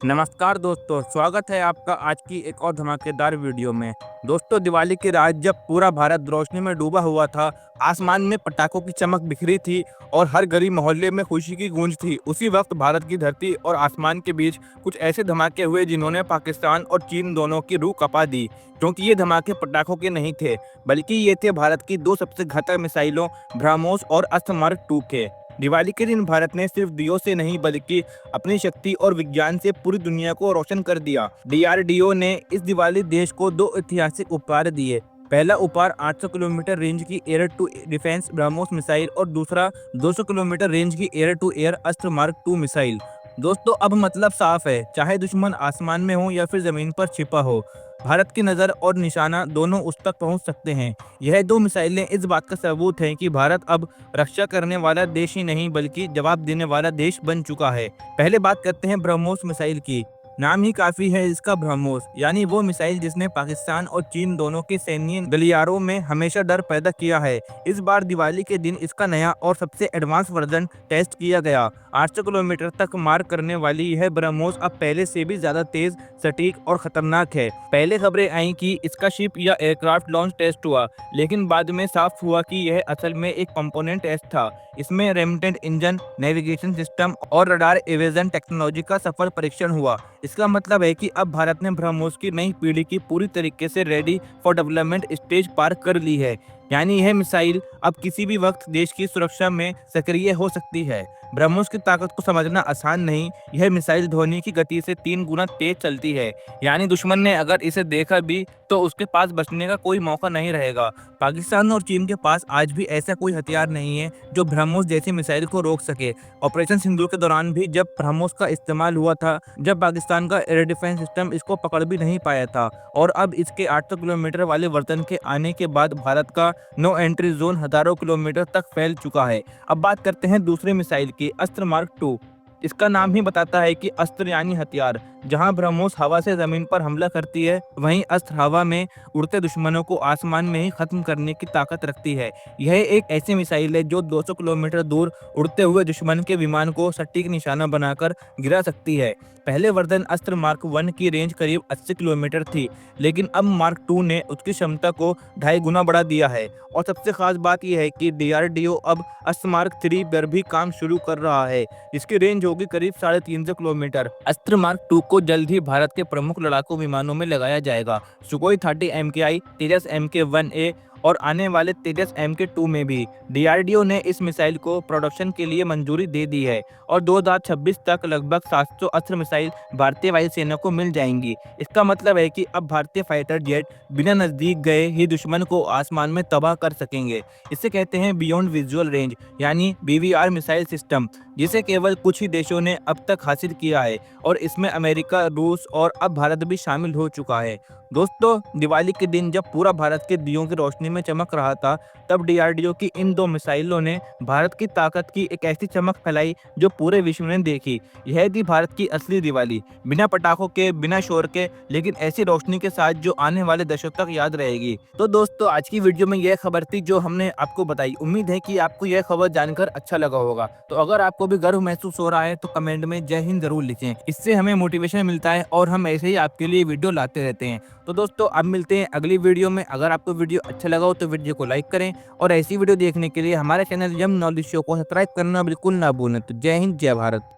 नमस्कार दोस्तों, स्वागत है आपका आज की एक और धमाकेदार वीडियो में। दोस्तों, दिवाली की रात जब पूरा भारत रोशनी में डूबा हुआ था, आसमान में पटाखों की चमक बिखरी थी और हर गली मोहल्ले में खुशी की गूंज थी। उसी वक्त भारत की धरती और आसमान के बीच कुछ ऐसे धमाके हुए जिन्होंने पाकिस्तान और चीन दोनों की रूह कपा दी। क्योंकि ये धमाके पटाखों के नहीं थे, बल्कि ये थे भारत की दो सबसे घातक मिसाइलों ब्रह्मोस और अस्त्र मार्क 2 के। दिवाली के दिन भारत ने सिर्फ दियों से नहीं बल्कि अपनी शक्ति और विज्ञान से पूरी दुनिया को रोशन कर दिया। डीआरडीओ ने इस दिवाली देश को दो ऐतिहासिक उपहार दिए। पहला उपहार 800 किलोमीटर रेंज की air to defence BrahMos missile और दूसरा 200 किलोमीटर रेंज की air to air Astra mark 2 missile. दोस्तों, अब मतलब साफ है, चाहे दुश्मन आसमान में हो या फिर जमीन पर छिपा हो, भारत की नज़र और निशाना दोनों उस तक पहुंच सकते हैं। यह दो मिसाइलें इस बात का सबूत हैं कि भारत अब रक्षा करने वाला देश ही नहीं बल्कि जवाब देने वाला देश बन चुका है। पहले बात करते हैं ब्रह्मोस मिसाइल की। नाम ही काफी है इसका, ब्रह्मोस यानी वो मिसाइल जिसने पाकिस्तान और चीन दोनों के सैन्य गलियारों में हमेशा डर पैदा किया है। इस बार दिवाली के दिन इसका नया और सबसे एडवांस वर्जन टेस्ट किया गया। 800 किलोमीटर तक मार करने वाली यह ब्रह्मोस अब पहले से भी ज्यादा तेज, सटीक और खतरनाक है। पहले खबरें आई कि इसका शिप या एयरक्राफ्ट लॉन्च टेस्ट हुआ, लेकिन बाद में साफ हुआ कि यह असल में एक कंपोनेंट टेस्ट था। इसमें रेमिटेंट इंजन, नेविगेशन सिस्टम और रडार एविजन टेक्नोलॉजी का सफल परीक्षण हुआ। इसका मतलब है कि अब भारत ने ब्रह्मोस की नई पीढ़ी की पूरी तरीके से रेडी फॉर डेवलपमेंट स्टेज पार कर ली है। यानी यह मिसाइल अब किसी भी वक्त देश की सुरक्षा में सक्रिय हो सकती है। ब्रह्मोस की ताकत को समझना आसान नहीं। यह मिसाइल ध्वनि की गति से 3 गुना तेज चलती है। यानी दुश्मन ने अगर इसे देखा भी तो उसके पास बचने का कोई मौका नहीं रहेगा। पाकिस्तान और चीन के पास आज भी ऐसा कोई हथियार नहीं है जो ब्रह्मोस जैसी मिसाइल को रोक सके। ऑपरेशन सिंदूर के दौरान भी जब ब्रह्मोस का इस्तेमाल हुआ था, जब पाकिस्तान का एयर डिफेंस सिस्टम इसको पकड़ भी नहीं पाया था, और अब इसके 800 किलोमीटर वाले वर्जन के आने के बाद भारत का नो एंट्री जोन हजारों किलोमीटर तक फैल चुका है। अब बात करते हैं दूसरे मिसाइल की, अस्त्र मार्क 2। इसका नाम ही बताता है कि अस्त्र यानी हथियार। जहां ब्रह्मोस हवा से जमीन पर हमला करती है, वहीं अस्त्र हवा में उड़ते दुश्मनों को आसमान में ही खत्म करने की ताकत रखती है। यह एक ऐसी मिसाइल है जो 200 किलोमीटर दूर उड़ते हुए दुश्मन के विमान को सटीक निशाना बनाकर गिरा सकती है। पहले वर्जन अस्त्र मार्क 1 की रेंज करीब 80 किलोमीटर थी, लेकिन अब मार्क 2 ने उसकी क्षमता को 2.5 गुना बढ़ा दिया है। और सबसे खास बात यह है कि डीआरडीओ अब अस्त्र मार्क 3 पर भी काम शुरू कर रहा है, जिसकी रेंज होगी करीब 350 किलोमीटर। अस्त्र मार्क 2 को जल्द ही भारत के प्रमुख लड़ाकू विमानों में लगाया जाएगा, सुखोई 30 MKI, तेजस MK-1A और आने वाले तेजस MK-2 में भी। डीआरडीओ ने इस मिसाइल को प्रोडक्शन के लिए मंजूरी दे दी है और 2026 तक लगभग 700 अस्त्र मिसाइल भारतीय वायुसेना को मिल जाएंगी। इसका मतलब है कि अब भारतीय फाइटर जेट बिना नजदीक गए ही दुश्मन को आसमान में तबाह कर सकेंगे। इसे कहते हैं बियॉन्ड विजुअल रेंज यानी BVR मिसाइल सिस्टम, जिसे केवल कुछ ही देशों ने अब तक हासिल किया है और इसमें अमेरिका, रूस और अब भारत भी शामिल हो चुका है। दोस्तों, दिवाली के दिन जब पूरा भारत के दियों की रोशनी में चमक रहा था, तब डीआरडीओ की इन दो मिसाइलों ने भारत की ताकत की एक ऐसी चमक फैलाई जो पूरे विश्व ने देखी। यह थी भारत की असली दिवाली, बिना पटाखों के, बिना शोर के, लेकिन ऐसी रोशनी के साथ जो आने वाले दशकों तक याद रहेगी। तो दोस्तों, आज की वीडियो में यह खबर थी जो हमने आपको बताई। उम्मीद है कि आपको यह खबर जानकर अच्छा लगा होगा। तो अगर आपको भी गर्व महसूस हो रहा है तो कमेंट में जय हिंद जरूर लिखें। इससे हमें मोटिवेशन मिलता है और हम ऐसे ही आपके लिए वीडियो लाते रहते हैं। तो दोस्तों, अब मिलते हैं अगली वीडियो में। अगर आपको वीडियो अच्छा लगा हो तो वीडियो को लाइक करें और ऐसी वीडियो देखने के लिए हमारे चैनल यम नॉलेज शो को सब्सक्राइब करना बिल्कुल ना भूलें। तो जय हिंद, जय भारत।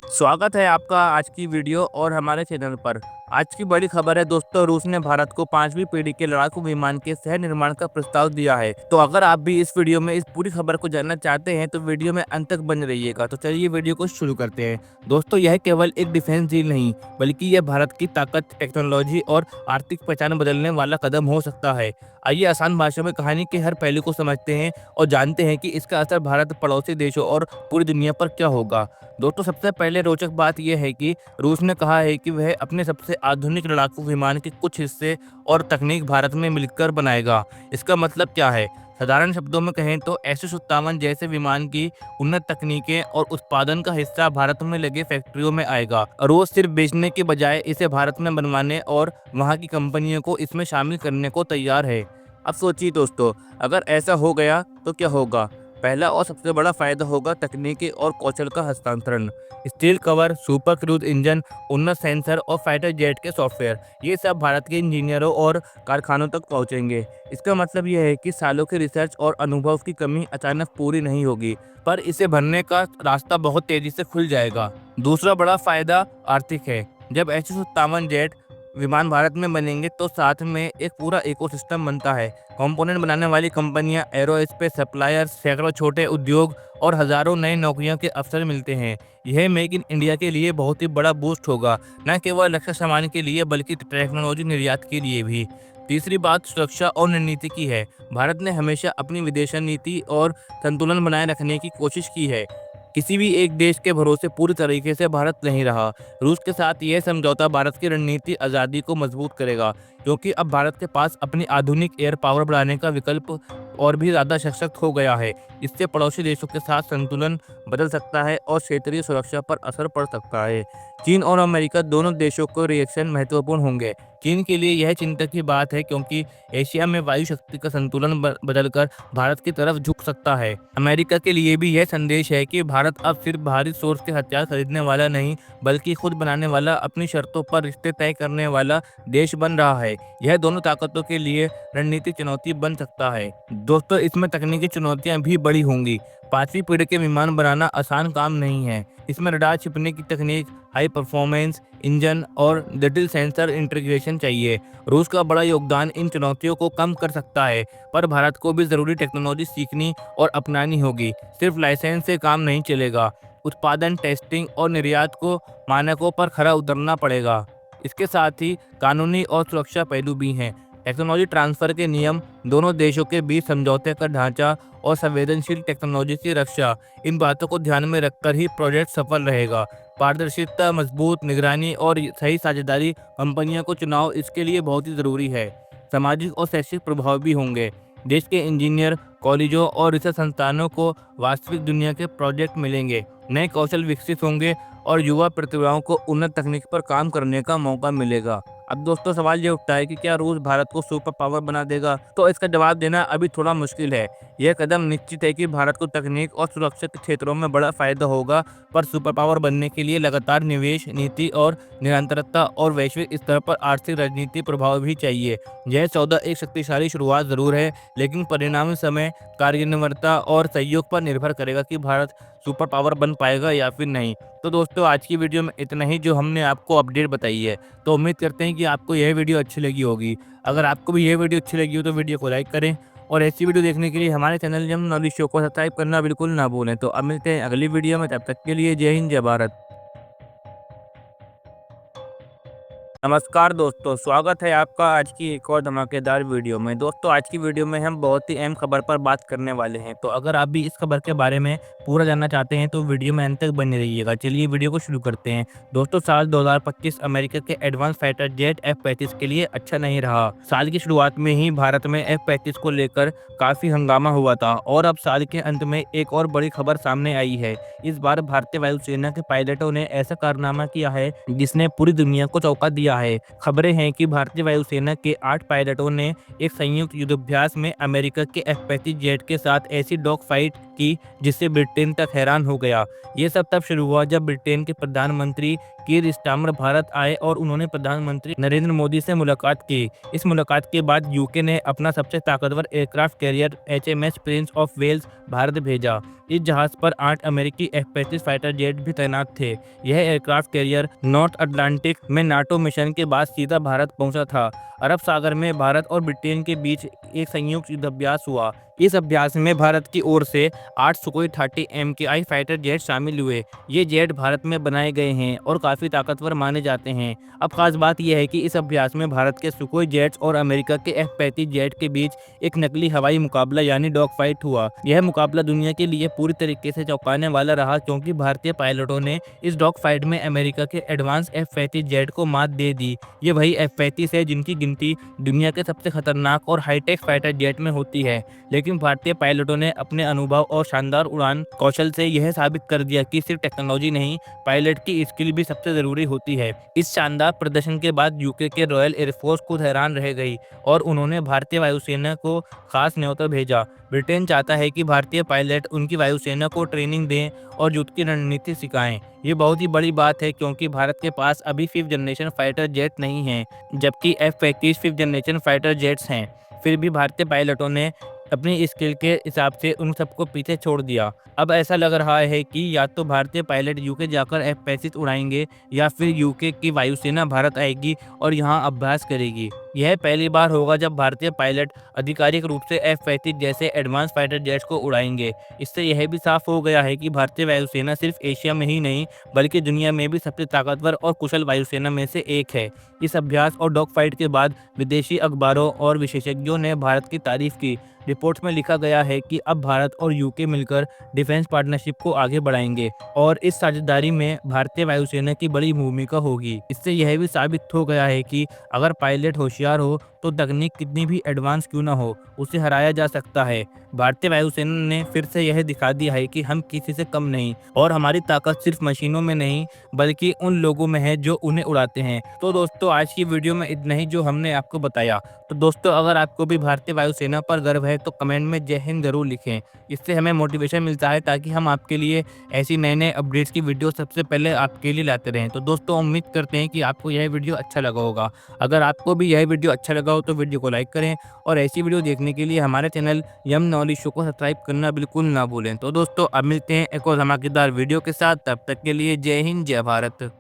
स्वागत है आपका आज की वीडियो और हमारे चैनल पर। आज की बड़ी खबर है दोस्तों, रूस ने भारत को 5वीं पीढ़ी के लड़ाकू विमान के सह निर्माण का प्रस्ताव दिया है। तो अगर आप भी इस वीडियो में इस पूरी खबर को जानना चाहते हैं तो वीडियो में अंत तक बने रहिएगा। तो चलिए वीडियो को शुरू करते हैं। दोस्तों, यह केवल एक डिफेंस डील नहीं बल्कि यह भारत की ताकत, टेक्नोलॉजी और आर्थिक पहचान बदलने वाला कदम हो सकता है। आइए आसान भाषा में कहानी के हर पहलू को समझते हैं और जानते हैं कि इसका असर भारत, पड़ोसी देशों और पूरी दुनिया पर क्या होगा। दोस्तों, सबसे पहले रोचक बात यह है कि रूस ने कहा है कि वह अपने सबसे आधुनिक लड़ाकू विमान के कुछ हिस्से और तकनीक भारत में मिलकर बनाएगा। इसका मतलब क्या है? साधारण शब्दों में कहें तो S57 जैसे विमान की उन्नत तकनीकें और उत्पादन का हिस्सा भारत में लगे फैक्ट्रियों में आएगा। रूस सिर्फ बेचने के बजाय इसे भारत में बनवाने और वहां की कंपनियों को इसमें शामिल करने को तैयार है। अब सोचिए दोस्तों, अगर ऐसा हो गया तो क्या होगा? पहला और सबसे बड़ा फायदा होगा तकनीकी और कौशल का हस्तांतरण। Steel cover, super cruise engine, उन्नत सेंसर और फाइटर जेट के सॉफ्टवेयर, ये सब भारत के इंजीनियरों और कारखानों तक पहुंचेंगे। इसका मतलब यह है कि सालों के रिसर्च और अनुभव की कमी अचानक पूरी नहीं होगी, पर इसे भरने का रास्ता बहुत तेजी से खुल जाएगा। दूसरा बड़ा फायदा आर्थिक है। जब H-57 जेट विमान भारत में बनेंगे तो साथ में एक पूरा इकोसिस्टम बनता है। कंपोनेंट बनाने वाली कंपनियां, एरोस्पेस सप्लायर्स, सैकड़ों छोटे उद्योग और हजारों नए नौकरियों के अवसर मिलते हैं। यह मेक इन इंडिया के लिए बहुत ही बड़ा बूस्ट होगा, न केवल रक्षा सामान के लिए बल्कि टेक्नोलॉजी निर्यात के लिए भी। तीसरी बात सुरक्षा और रणनीति की है। भारत ने हमेशा अपनी विदेश नीति और संतुलन बनाए रखने की कोशिश की है। किसी भी एक देश के भरोसे पूरी तरीके से भारत नहीं रहा। रूस के साथ यह समझौता भारत की रणनीति आज़ादी को मजबूत करेगा, क्योंकि अब भारत के पास अपनी आधुनिक एयर पावर बढ़ाने का विकल्प और भी ज़्यादा सशक्त हो गया है। इससे पड़ोसी देशों के साथ संतुलन बदल सकता है और क्षेत्रीय सुरक्षा पर असर पड़ सकता है। चीन और अमेरिका दोनों देशों को रिएक्शन महत्वपूर्ण होंगे। चीन के लिए यह चिंता की बात है, क्योंकि एशिया में वायु शक्ति का संतुलन बदलकर भारत की तरफ झुक सकता है। अमेरिका के लिए भी यह संदेश है कि भारत अब सिर्फ बाहरी सोर्स के हथियार खरीदने वाला नहीं, बल्कि खुद बनाने वाला, अपनी शर्तों पर रिश्ते तय करने वाला देश बन रहा है। यह दोनों ताकतों के लिए रणनीतिक चुनौती बन सकता है। दोस्तों, इसमें तकनीकी चुनौतियां भी बड़ी होंगी। 5वीं पीढ़ी के विमान बनाना आसान काम नहीं है। इसमें रडार छिपने की तकनीक, हाई परफॉर्मेंस इंजन और जटिल सेंसर इंटीग्रेशन चाहिए। रूस का बड़ा योगदान इन चुनौतियों को कम कर सकता है, पर भारत को भी ज़रूरी टेक्नोलॉजी सीखनी और अपनानी होगी। सिर्फ लाइसेंस से काम नहीं चलेगा। उत्पादन, टेस्टिंग और निर्यात को मानकों पर खरा उतरना पड़ेगा। इसके साथ ही कानूनी और सुरक्षा पहलू भी हैं। टेक्नोलॉजी ट्रांसफर के नियम, दोनों देशों के बीच समझौते का ढांचा और संवेदनशील टेक्नोलॉजी की रक्षा, इन बातों को ध्यान में रखकर ही प्रोजेक्ट सफल रहेगा। पारदर्शिता, मजबूत निगरानी और सही साझेदारी कंपनियों को चुनाव इसके लिए बहुत ही ज़रूरी है। सामाजिक और शैक्षिक प्रभाव भी होंगे। देश के इंजीनियर, कॉलेजों और रिसर्च संस्थानों को वास्तविक दुनिया के प्रोजेक्ट मिलेंगे, नए कौशल विकसित होंगे और युवा प्रतिभाओं को उन्नत तकनीक पर काम करने का मौका मिलेगा। अब दोस्तों, सवाल ये उठता है कि क्या रूस भारत को सुपर पावर बना देगा? तो इसका जवाब देना अभी थोड़ा मुश्किल है। यह कदम निश्चित है कि भारत को तकनीक और सुरक्षा के क्षेत्रों में बड़ा फायदा होगा, पर सुपर पावर बनने के लिए लगातार निवेश, नीति और निरंतरता और वैश्विक स्तर पर आर्थिक राजनीति प्रभाव भी चाहिए। यह सौदा एक शक्तिशाली शुरुआत जरूर है, लेकिन परिणामी समय, कार्यान्वयता और सहयोग पर निर्भर करेगा कि भारत सुपर पावर बन पाएगा या फिर नहीं। तो दोस्तों, आज की वीडियो में इतना ही जो हमने आपको अपडेट बताई है। तो उम्मीद करते हैं कि आपको यह वीडियो अच्छी लगी होगी। अगर आपको भी यह वीडियो अच्छी लगी हो तो वीडियो को लाइक करें, और ऐसी वीडियो देखने के लिए हमारे चैनल जम नॉलेज शो को सब्सक्राइब करना बिल्कुल ना भूलें। तो अब मिलते हैं अगली वीडियो में, तब तक के लिए जय हिंद, जय भारत। नमस्कार दोस्तों, स्वागत है आपका आज की एक और धमाकेदार वीडियो में। दोस्तों, आज की वीडियो में हम बहुत ही अहम खबर पर बात करने वाले हैं। तो अगर आप भी इस खबर के बारे में पूरा जानना चाहते हैं तो वीडियो में अंत तक बने रहिएगा। चलिए वीडियो को शुरू करते हैं। दोस्तों, साल 2025 अमेरिका के एडवांस फाइटर जेट F-35 के लिए अच्छा नहीं रहा। साल की शुरुआत में ही भारत में F-35 को लेकर काफी हंगामा हुआ था, और अब साल के अंत में एक और बड़ी खबर सामने आई है। इस बार भारतीय वायुसेना के पायलटों ने ऐसा कारनामा किया है जिसने पूरी दुनिया को चौंका दिया है। खबरें हैं कि भारतीय वायुसेना के 8 पायलटों ने एक संयुक्त युद्धाभ्यास में अमेरिका के F-35 जेट के साथ ऐसी डॉग फाइट की जिससे ब्रिटेन तक हैरान हो गया। ये सब तब शुरू हुआ जब ब्रिटेन के प्रधानमंत्री कीर स्टारमर भारत आए और उन्होंने प्रधानमंत्री नरेंद्र मोदी से मुलाकात की। इस मुलाकात के बाद यूके ने अपना सबसे ताकतवर aircraft carrier HMS Prince of Wales Bharat भेजा। इस जहाज पर 8 अमेरिकी F-35 फाइटर जेट भी तैनात थे। यह एयरक्राफ्ट कैरियर नॉर्थ अटलांटिक में नाटो मिशन के बाद सीधा भारत पहुंचा था। अरब सागर में भारत और ब्रिटेन के बीच एक संयुक्त युद्धाभ्यास हुआ। इस अभ्यास में भारत की ओर से 8 सुखोई 30 MKI फाइटर जेट शामिल हुए। ये जेट भारत में बनाए गए हैं और काफ़ी ताकतवर माने जाते हैं। अब खास बात यह है कि इस अभ्यास में भारत के सुखोई जेट्स और अमेरिका के F-35 जेट के बीच एक नकली हवाई मुकाबला यानी डॉग फाइट हुआ। यह मुकाबला दुनिया के लिए पूरी तरीके से चौंकाने वाला रहा, क्योंकि भारतीय पायलटों ने इस डॉग फाइट में अमेरिका के एडवांस F-35 जेट को मात दे दी। ये वही F-35 है जिनकी गिनती गिनती दुनिया के सबसे खतरनाक और हाईटेक फाइटर जेट में होती है, लेकिन भारतीय पायलटों ने अपने अनुभव और शानदार उड़ान कौशल से यह साबित कर दिया कि सिर्फ टेक्नोलॉजी नहीं, पायलट की स्किल भी सबसे ज़रूरी होती है। इस शानदार प्रदर्शन के बाद यूके के रॉयल एयरफोर्स खुद हैरान रह गई और उन्होंने भारतीय वायुसेना को खास न्योता भेजा। ब्रिटेन चाहता है कि भारतीय पायलट उनकी वायुसेना को ट्रेनिंग दें और युद्ध की रणनीति सिखाएं। ये बहुत ही बड़ी बात है क्योंकि भारत के पास अभी 5th जनरेशन फाइटर जेट नहीं है, जबकि F-35 5th generation fighter jets हैं। फिर भी भारतीय पायलटों ने अपनी स्किल के हिसाब से उन सबको पीछे छोड़ दिया। अब ऐसा लग रहा है कि या तो भारतीय पायलट यूके जाकर F-35 उड़ाएंगे या फिर यूके की वायुसेना भारत आएगी और यहाँ अभ्यास करेगी। यह पहली बार होगा जब भारतीय पायलट आधिकारिक रूप से F-35 जैसे एडवांस फाइटर जेट्स को उड़ाएंगे। इससे यह भी साफ हो गया है कि भारतीय वायुसेना सिर्फ एशिया में ही नहीं बल्कि दुनिया में भी सबसे ताकतवर और कुशल वायुसेना में से एक है। इस अभ्यास और डॉग फाइट के बाद विदेशी अखबारों और विशेषज्ञों ने भारत की तारीफ की। रिपोर्ट्स में लिखा गया है कि अब भारत और यूके मिलकर डिफेंस पार्टनरशिप को आगे बढ़ाएंगे और इस साझेदारी में भारतीय वायुसेना की बड़ी भूमिका होगी। इससे यह भी साबित हो गया है कि अगर पायलट होशियार हो तो तकनीक कितनी भी एडवांस क्यों ना हो, उसे हराया जा सकता है। भारतीय वायुसेना ने फिर से यह दिखा दिया है कि हम किसी से कम नहीं और हमारी ताकत सिर्फ मशीनों में नहीं बल्कि उन लोगों में है जो उन्हें उड़ाते हैं। तो दोस्तों, आज की वीडियो में इतना ही जो हमने आपको बताया। तो दोस्तों, अगर आपको भी भारतीय वायुसेना पर गर्व है तो कमेंट में जय हिंद जरूर लिखें। इससे हमें मोटिवेशन मिलता है ताकि हम आपके लिए ऐसी नए अपडेट्स की वीडियो सबसे पहले आपके लिए लाते रहें। तो दोस्तों, उम्मीद करते हैं कि आपको यह वीडियो अच्छा लगा होगा। अगर आपको भी यह वीडियो अच्छा लगा हो तो वीडियो को लाइक करें और ऐसी वीडियो देखने के लिए हमारे चैनल यम नॉलेज शो को सब्सक्राइब करना बिल्कुल ना भूलें। तो दोस्तों, अब मिलते हैं एक और धमाकेदार वीडियो के साथ। तब तक के लिए जय हिंद, जय भारत।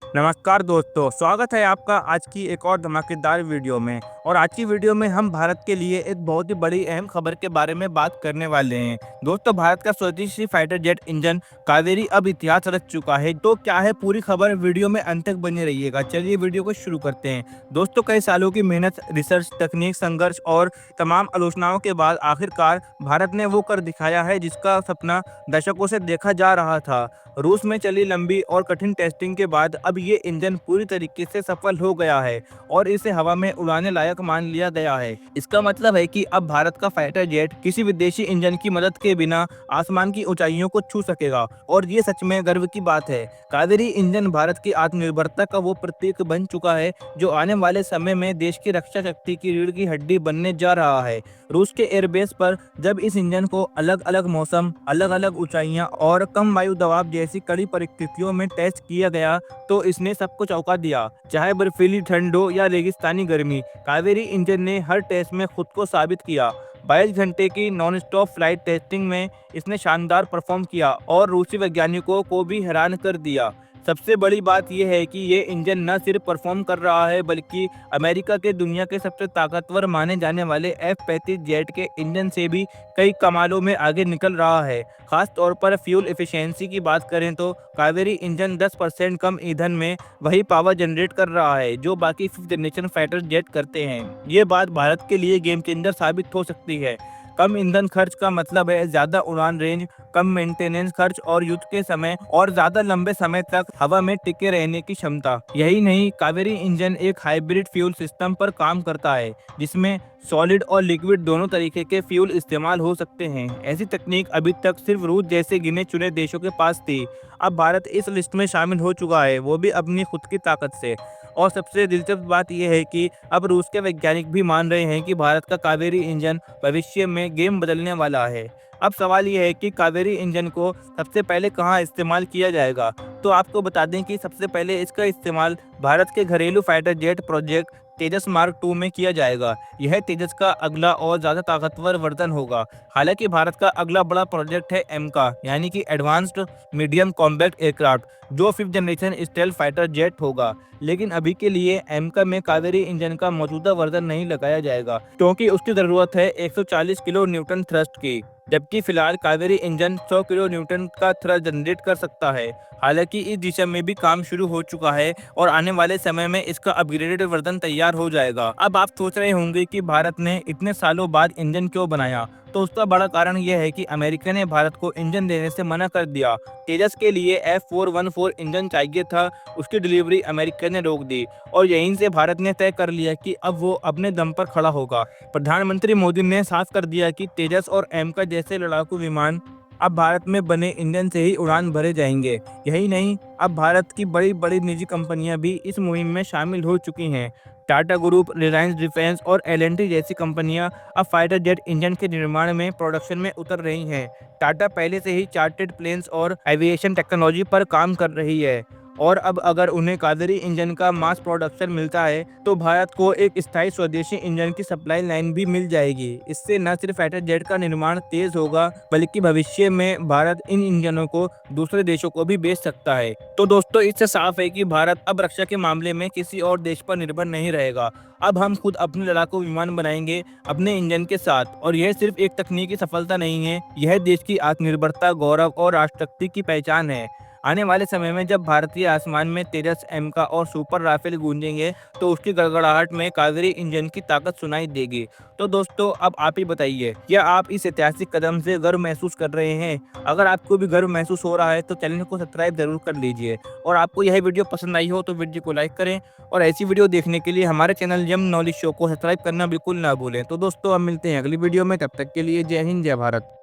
नमस्कार दोस्तों, स्वागत है आपका आज की एक और धमाकेदार वीडियो में। और आज की वीडियो में हम भारत के लिए एक बहुत ही बड़ी अहम खबर के बारे में बात करने वाले हैं। दोस्तों, भारत का स्वदेशी फाइटर जेट इंजन कावेरी अब इतिहास रच चुका है। तो क्या है पूरी खबर, वीडियो में अंत तक बने रहिएगा। चलिए वीडियो को शुरू करते हैं। दोस्तों, कई सालों की मेहनत, रिसर्च, तकनीक, संघर्ष और तमाम आलोचनाओं के बाद आखिरकार भारत ने वो कर दिखाया है जिसका सपना दशकों से देखा जा रहा था। रूस में चली लंबी और कठिन टेस्टिंग के बाद अब ये इंजन पूरी तरीके से सफल हो गया है और इसे हवा में उड़ाने लायक मान लिया गया है। इसका मतलब है कि अब भारत का फाइटर जेट किसी विदेशी इंजन की मदद के बिना आसमान की ऊंचाइयों को छू सकेगा और ये सच में गर्व की बात है। कावेरी इंजन भारत की आत्मनिर्भरता का वो प्रतीक बन चुका है जो आने वाले समय में देश की रक्षा शक्ति की रीढ़ की हड्डी बनने जा रहा है। रूस के एयरबेस पर जब इस इंजन को अलग अलग मौसम, अलग अलग ऊंचाइयां और कम वायु दबाव जैसी कड़ी परिस्थितियों में टेस्ट किया गया तो इसने सबको चौंका दिया। चाहे बर्फीली ठंड हो या रेगिस्तानी गर्मी, कावेरी इंजन ने हर टेस्ट में खुद को साबित किया। 22 घंटे की नॉन स्टॉप फ्लाइट टेस्टिंग में इसने शानदार परफॉर्म किया और रूसी वैज्ञानिकों को भी हैरान कर दिया। सबसे बड़ी बात यह है कि ये इंजन न सिर्फ परफॉर्म कर रहा है बल्कि अमेरिका के दुनिया के सबसे ताकतवर माने जाने वाले F-35 जेट के इंजन से भी कई कमालों में आगे निकल रहा है। खास तौर पर फ्यूल एफिशिएंसी की बात करें तो कावेरी इंजन 10% कम ईंधन में वही पावर जनरेट कर रहा है जो बाकी 5th जनरेशन फाइटर जेट करते हैं। ये बात भारत के लिए गेम चेंजर साबित हो सकती है। कम ईंधन खर्च का मतलब है ज्यादा उड़ान रेंज, कम मेंटेनेंस खर्च और युद्ध के समय और ज्यादा लंबे समय तक हवा में टिके रहने की क्षमता। यही नहीं, कावेरी इंजन एक हाइब्रिड फ्यूल सिस्टम पर काम करता है जिसमें सॉलिड और लिक्विड दोनों तरीके के फ्यूल इस्तेमाल हो सकते हैं। ऐसी तकनीक अभी तक सिर्फ रूस जैसे गिने चुने देशों के पास थी। अब भारत इस लिस्ट में शामिल हो चुका है, वो भी अपनी खुद की ताकत से। और सबसे दिलचस्प बात यह है कि अब रूस के वैज्ञानिक भी मान रहे हैं कि भारत का कावेरी इंजन भविष्य में गेम बदलने वाला है। अब सवाल यह है कि कावेरी इंजन को सबसे पहले कहां इस्तेमाल किया जाएगा। तो आपको बता दें कि सबसे पहले इसका इस्तेमाल भारत के घरेलू फाइटर जेट प्रोजेक्ट तेजस मार्क 2 में किया जाएगा। यह तेजस का अगला और ज़्यादा ताकतवर वर्जन होगा। हालांकि भारत का अगला बड़ा प्रोजेक्ट है एमका यानी कि एडवांस्ड मीडियम कॉम्बैक्ट एयरक्राफ्ट, जो 5th generation stealth fighter jet होगा। लेकिन अभी के लिए एमका में कावेरी इंजन का मौजूदा वर्जन नहीं लगाया जाएगा क्योंकि उसकी ज़रूरत है 140 किलो न्यूटन थ्रस्ट की, जबकि फिलहाल कावेरी इंजन 100 किलो न्यूटन का थ्रस्ट जनरेट कर सकता है। हालांकि इस दिशा में भी काम शुरू हो चुका है और आने वाले समय में इसका अपग्रेडेड वर्जन तैयार हो जाएगा। अब आप सोच रहे होंगे कि भारत ने इतने सालों बाद इंजन क्यों बनाया। तो उसका बड़ा कारण यह है कि अमेरिका ने भारत को इंजन देने से मना कर दिया। तेजस के लिए F414 इंजन चाहिए था, उसकी डिलीवरी अमेरिका ने रोक दी और यहीं से भारत ने तय कर लिया कि अब वो अपने दम पर खड़ा होगा। प्रधानमंत्री मोदी ने साफ कर दिया कि तेजस और एमका जैसे लड़ाकू विमान अब भारत में बने इंजन से ही उड़ान भरे जाएंगे। यही नहीं, अब भारत की बड़ी बड़ी निजी कंपनियां भी इस मुहिम में शामिल हो चुकी हैं। टाटा ग्रुप, रिलायंस डिफेंस और एल&टी जैसी कंपनियां अब फाइटर जेट इंजन के निर्माण में प्रोडक्शन में उतर रही हैं। टाटा पहले से ही चार्टर्ड प्लेन्स और एविएशन टेक्नोलॉजी पर काम कर रही है और अब अगर उन्हें कावेरी इंजन का मास प्रोडक्शन मिलता है तो भारत को एक स्थायी स्वदेशी इंजन की सप्लाई लाइन भी मिल जाएगी। इससे न सिर्फ फाइटर जेट का निर्माण तेज होगा बल्कि भविष्य में भारत इन इंजनों को दूसरे देशों को भी बेच सकता है। तो दोस्तों, इससे साफ है कि भारत अब रक्षा के मामले में किसी और देश पर निर्भर नहीं रहेगा। अब हम खुद अपने लड़ाकू विमान बनाएंगे अपने इंजन के साथ और यह सिर्फ एक तकनीकी सफलता नहीं है, यह देश की आत्मनिर्भरता, गौरव और राष्ट्रशक्ति की पहचान है। आने वाले समय में जब भारतीय आसमान में तेजस, एमका और सुपर राफेल गूंजेंगे तो उसकी गड़गड़ाहट में कावेरी इंजन की ताकत सुनाई देगी। तो दोस्तों, अब आप ही बताइए, क्या आप इस ऐतिहासिक कदम से गर्व महसूस कर रहे हैं? अगर आपको भी गर्व महसूस हो रहा है तो चैनल को सब्सक्राइब जरूर कर लीजिए और आपको यह वीडियो पसंद आई हो तो वीडियो को लाइक करें और ऐसी वीडियो देखने के लिए हमारे चैनल जम नॉलेज शो को सब्सक्राइब करना बिल्कुल ना भूलें। तो दोस्तों, अब मिलते हैं अगली वीडियो में, तब तक के लिए जय हिंद, जय भारत।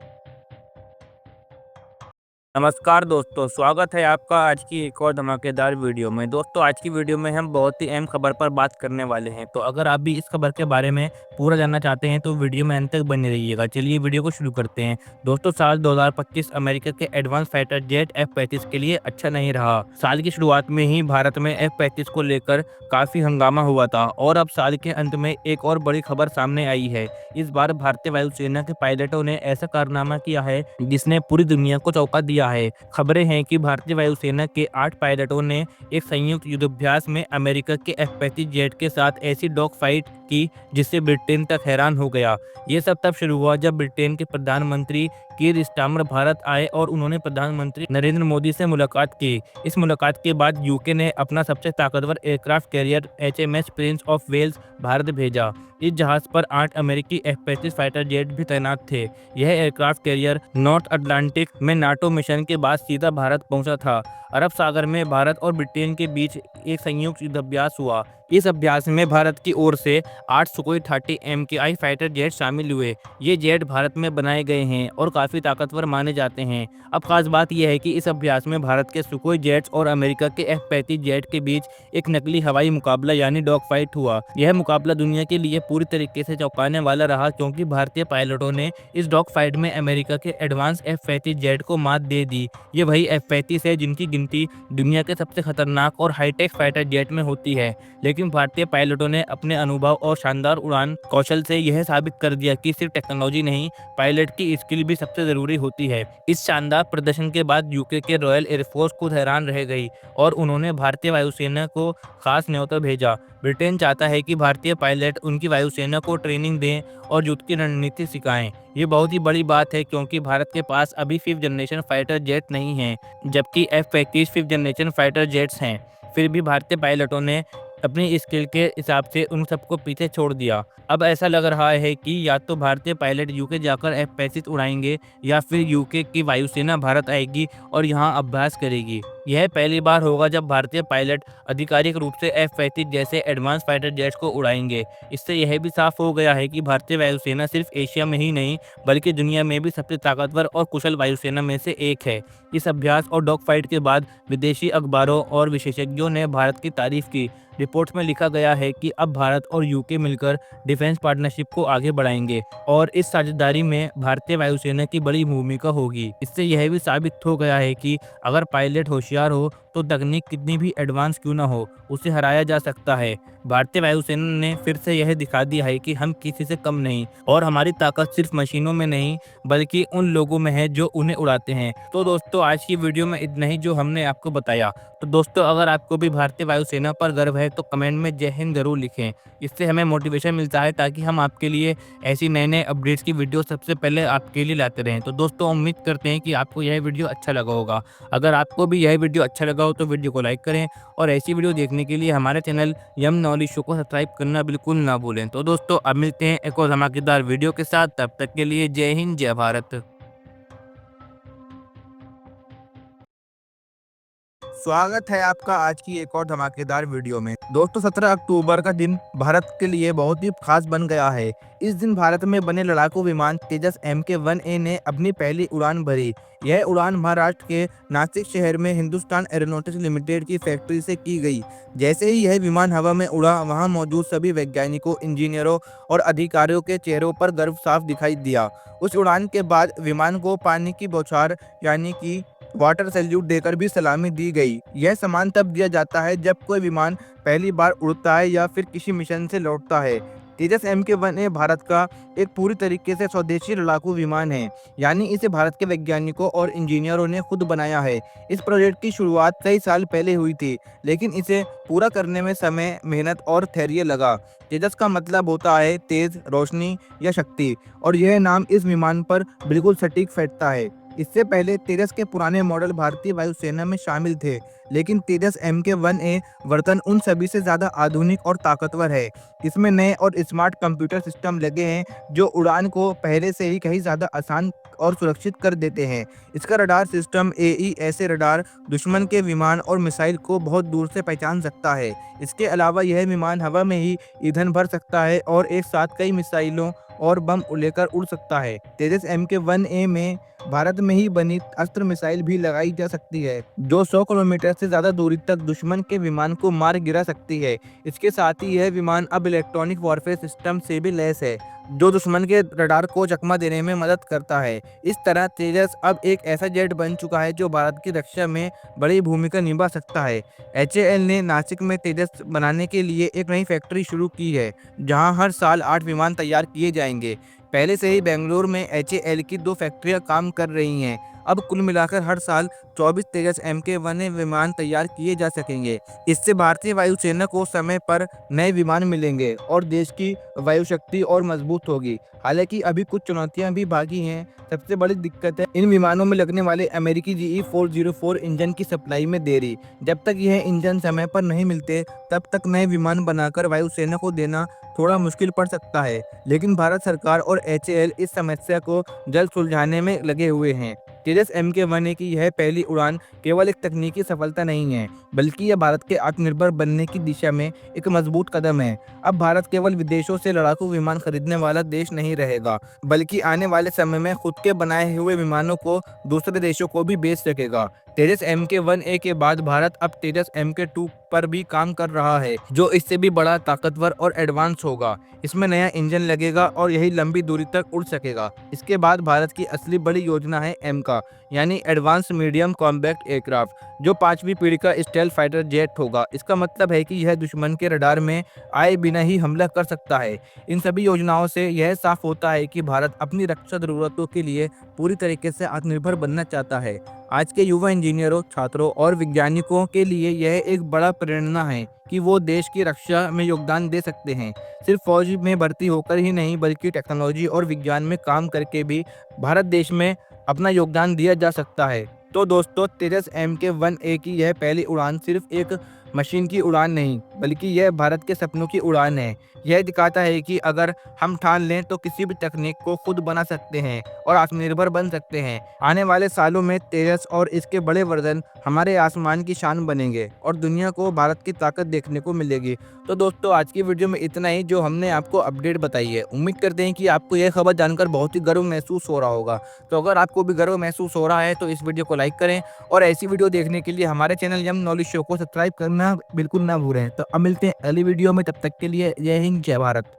नमस्कार दोस्तों, स्वागत है आपका आज की एक और धमाकेदार वीडियो में। दोस्तों, आज की वीडियो में हम बहुत ही अहम खबर पर बात करने वाले हैं। तो अगर आप भी इस खबर के बारे में पूरा जानना चाहते हैं तो वीडियो में अंत तक बने रहिएगा। चलिए वीडियो को शुरू करते हैं। दोस्तों, साल 2025 अमेरिका के एडवांस फाइटर जेट F-35 के लिए अच्छा नहीं रहा। साल की शुरुआत में ही भारत में F-35 को लेकर काफी हंगामा हुआ था और अब साल के अंत में एक और बड़ी खबर सामने आई है। इस बार भारतीय वायुसेना के पायलटों ने ऐसा कारनामा किया है जिसने पूरी दुनिया को चौंका दिया है। खबरें हैं कि भारतीय वायुसेना के 8 पायलटों ने एक संयुक्त युद्धाभ्यास में अमेरिका के F-35 जेट के साथ ऐसी डॉग फाइट की जिससे ब्रिटेन तक हैरान हो गया। ये सब तब शुरू हुआ जब ब्रिटेन के प्रधानमंत्री कीर स्टारमर भारत आए और उन्होंने प्रधानमंत्री नरेंद्र मोदी से मुलाकात की। इस मुलाकात के बाद यूके ने अपना सबसे ताकतवर aircraft carrier HMS Prince of Wales Bharat भेजा। इस जहाज पर 8 अमेरिकी F-35 फाइटर जेट भी तैनात थे। यह एयरक्राफ्ट कैरियर नॉर्थ अटलांटिक में नाटो मिशन के बाद सीधा भारत पहुंचा था। अरब सागर में भारत और ब्रिटेन के बीच एक संयुक्त युद्धाभ्यास हुआ। इस अभ्यास में भारत की ओर से 8 सुखोई 30 MKI फाइटर जेट शामिल हुए। ये जेट भारत में बनाए गए हैं और काफ़ी ताकतवर माने जाते हैं। अब खास बात यह है कि इस अभ्यास में भारत के सुखोई जेट्स और अमेरिका के F-35 जेट के बीच एक नकली हवाई मुकाबला यानी डॉग फाइट हुआ। यह मुकाबला दुनिया के लिए पूरी तरीके से चौंकाने वाला रहा क्योंकि भारतीय पायलटों ने इस डॉग फाइट में अमेरिका के एडवांस F-35 जेट को मात दे दी। ये वही F-35 है जिनकी गिनती दुनिया के सबसे खतरनाक और हाईटेक फाइटर जेट में होती है। लेकिन भारतीय पायलटों ने अपने अनुभव और शानदार उड़ान कौशल से यह साबित कर दिया कि सिर्फ टेक्नोलॉजी नहीं, पायलट की स्किल भी सबसे जरूरी होती है। इस शानदार प्रदर्शन के बाद यूके के रॉयल एयरफोर्स खुद हैरान रह गई और उन्होंने भारतीय वायुसेना को खास न्योता भेजा। ब्रिटेन चाहता है कि भारतीय पायलट उनकी वायुसेना को ट्रेनिंग दें और युद्ध की रणनीति सिखाएं। ये बहुत ही बड़ी बात है क्योंकि भारत के पास अभी 5th जनरेशन फाइटर जेट नहीं है, जबकि F-35 5th generation fighter jets हैं। फिर भी भारतीय पायलटों ने अपनी स्किल के हिसाब से उन सबको पीछे छोड़ दिया। अब ऐसा लग रहा है कि या तो भारतीय पायलट यूके जाकर F-35 उड़ाएंगे या फिर यूके की वायुसेना भारत आएगी और यहाँ अभ्यास करेगी। यह पहली बार होगा जब भारतीय पायलट आधिकारिक रूप से F-35 जैसे एडवांस फाइटर जेट्स को उड़ाएंगे। इससे यह भी साफ हो गया है कि भारतीय वायुसेना सिर्फ एशिया में ही नहीं बल्कि दुनिया में भी सबसे ताकतवर और कुशल वायुसेना में से एक है। इस अभ्यास और डॉग फाइट के बाद विदेशी अखबारों और विशेषज्ञों ने भारत की तारीफ की। रिपोर्ट में लिखा गया है कि अब भारत और यूके मिलकर डिफेंस पार्टनरशिप को आगे बढ़ाएंगे और इस साझेदारी में भारतीय वायुसेना की बड़ी भूमिका होगी। इससे यह भी साबित हो गया है कि अगर पायलट होशियार हो तो तकनीक कितनी भी एडवांस क्यों ना हो, उसे हराया जा सकता है। भारतीय वायुसेना ने फिर से यह दिखा दिया है कि हम किसी से कम नहीं और हमारी ताकत सिर्फ मशीनों में नहीं बल्कि उन लोगों में है जो उन्हें उड़ाते हैं। तो दोस्तों, आज की वीडियो में इतना ही जो हमने आपको बताया। तो दोस्तों, अगर आपको भी भारतीय वायुसेना पर गर्व है तो कमेंट में जय हिंद जरूर लिखें। इससे हमें मोटिवेशन मिलता है ताकि हम आपके लिए ऐसी नए अपडेट्स की वीडियो सबसे पहले आपके लिए लाते रहें। तो दोस्तों, उम्मीद करते हैं कि आपको यह वीडियो अच्छा लगा होगा। अगर आपको भी यह वीडियो अच्छा लगा हो तो वीडियो को लाइक करें और ऐसी वीडियो देखने के लिए हमारे चैनल यम नॉलेज शो को सब्सक्राइब करना बिल्कुल ना भूलें। तो दोस्तों अब मिलते हैं एक और धमाकेदार वीडियो के साथ, तब तक के लिए जय हिंद जय भारत। स्वागत है आपका आज की एक और धमाकेदार वीडियो में। दोस्तों 17 अक्टूबर का दिन भारत के लिए बहुत ही खास बन गया है। इस दिन भारत में बने लड़ाकू विमान तेजस MK-1A ने अपनी पहली उड़ान भरी। यह उड़ान महाराष्ट्र के नासिक शहर में हिंदुस्तान एरोनॉटिक्स लिमिटेड की फैक्ट्री से की गई। जैसे ही यह विमान हवा में उड़ा, वहां मौजूद सभी वैज्ञानिकों, इंजीनियरों और अधिकारियों के चेहरों पर गर्व साफ दिखाई दिया। उस उड़ान के बाद विमान को पानी की बौछार यानी कि वाटर सैल्यूट देकर भी सलामी दी गई। यह सम्मान तब दिया जाता है जब कोई विमान पहली बार उड़ता है या फिर किसी मिशन से लौटता है। तेजस MK-1A भारत का एक पूरी तरीके से स्वदेशी लड़ाकू विमान है, यानी इसे भारत के वैज्ञानिकों और इंजीनियरों ने खुद बनाया है। इस प्रोजेक्ट की शुरुआत कई साल पहले हुई थी, लेकिन इसे पूरा करने में समय, मेहनत और धैर्य लगा। तेजस का मतलब होता है तेज, रोशनी या शक्ति, और यह नाम इस विमान पर बिल्कुल सटीक बैठता है। इससे पहले तेजस के पुराने मॉडल भारतीय वायुसेना में शामिल थे, लेकिन तेजस MK-1A वर्जन उन सभी से ज़्यादा आधुनिक और ताकतवर है। इसमें नए और स्मार्ट कंप्यूटर सिस्टम लगे हैं जो उड़ान को पहले से ही कहीं ज़्यादा आसान और सुरक्षित कर देते हैं। इसका रडार सिस्टम AESA रडार दुश्मन के विमान और मिसाइल को बहुत दूर से पहचान सकता है। इसके अलावा यह विमान हवा में ही ईंधन भर सकता है और एक साथ कई मिसाइलों और बम लेकर उड़ सकता है। तेजस MK-1A में भारत में ही बनी अस्त्र मिसाइल भी लगाई जा सकती है, जो 100 किलोमीटर से ज्यादा दूरी तक दुश्मन के विमान को मार गिरा सकती है। इसके साथ ही यह विमान अब इलेक्ट्रॉनिक वॉरफेयर सिस्टम से भी लैस है, जो दुश्मन के रडार को चकमा देने में मदद करता है। इस तरह तेजस अब एक ऐसा जेट बन चुका है जो भारत की रक्षा में बड़ी भूमिका निभा सकता है। HAL ने नासिक में तेजस बनाने के लिए एक नई फैक्ट्री शुरू की है, जहां हर साल 8 विमान तैयार किए जाएंगे। पहले से ही बेंगलुरु में HAL की 2 फैक्ट्रियां काम कर रही हैं। अब कुल मिलाकर हर साल 24 तेजस MK-1A विमान तैयार किए जा सकेंगे। इससे भारतीय वायुसेना को समय पर नए विमान मिलेंगे और देश की वायु शक्ति और मजबूत होगी। हालांकि अभी कुछ चुनौतियां भी बाकी हैं। सबसे बड़ी दिक्कत है इन विमानों में लगने वाले अमेरिकी GE404 इंजन की सप्लाई में देरी। जब तक यह इंजन समय पर नहीं मिलते, तब तक नए विमान बनाकर वायुसेना को देना थोड़ा मुश्किल पड़ सकता है। लेकिन भारत सरकार और HAL इस समस्या को जल्द सुलझाने में लगे हुए हैं। तेजस MK-1A की यह पहली उड़ान केवल एक तकनीकी सफलता नहीं है, बल्कि यह भारत के आत्मनिर्भर बनने की दिशा में एक मजबूत कदम है। अब भारत केवल विदेशों से लड़ाकू विमान खरीदने वाला देश नहीं रहेगा, बल्कि आने वाले समय में खुद के बनाए हुए विमानों को दूसरे देशों को भी बेच सकेगा। तेजस MK-1A के बाद भारत अब तेजस MK-2 पर भी काम कर रहा है, जो इससे भी बड़ा, ताकतवर और एडवांस होगा। इसमें नया इंजन लगेगा और यही लंबी दूरी तक उड़ सकेगा। इसके बाद भारत की असली बड़ी योजना है M का, यानी एडवांस मीडियम कॉम्बैक्ट एयरक्राफ्ट, जो 5वीं पीढ़ी का स्टेल्थ फाइटर जेट होगा। इसका मतलब है कि यह दुश्मन के रडार में आए बिना ही हमला कर सकता है। इन सभी योजनाओं से यह साफ होता है कि भारत अपनी रक्षा जरूरतों के लिए पूरी तरीके से आत्मनिर्भर बनना चाहता है। आज के युवा इंजीनियरों, छात्रों और वैज्ञानिकों के लिए यह एक बड़ा प्रेरणा है कि वो देश की रक्षा में योगदान दे सकते हैं। सिर्फ फौज में भर्ती होकर ही नहीं, बल्कि टेक्नोलॉजी और विज्ञान में काम करके भी भारत देश में अपना योगदान दिया जा सकता है। तो दोस्तों, तेजस MK-1A की यह पहली उड़ान सिर्फ एक मशीन की उड़ान नहीं, बल्कि यह भारत के सपनों की उड़ान है। यह दिखाता है कि अगर हम ठान लें तो किसी भी तकनीक को खुद बना सकते हैं और आत्मनिर्भर बन सकते हैं। आने वाले सालों में तेजस और इसके बड़े वर्जन हमारे आसमान की शान बनेंगे और दुनिया को भारत की ताकत देखने को मिलेगी। तो दोस्तों, आज की वीडियो में इतना ही जो हमने आपको अपडेट बताई है। उम्मीद करते हैं कि आपको यह खबर जानकर बहुत ही गर्व महसूस हो रहा होगा। तो अगर आपको भी गर्व महसूस हो रहा है तो इस वीडियो को लाइक करें और ऐसी वीडियो देखने के लिए हमारे चैनल यम नॉलेज शो को सब्सक्राइब करना बिल्कुल ना भूलें। तो अब मिलते हैं अगली वीडियो में, तब तक के लिए जय हिंद जय भारत।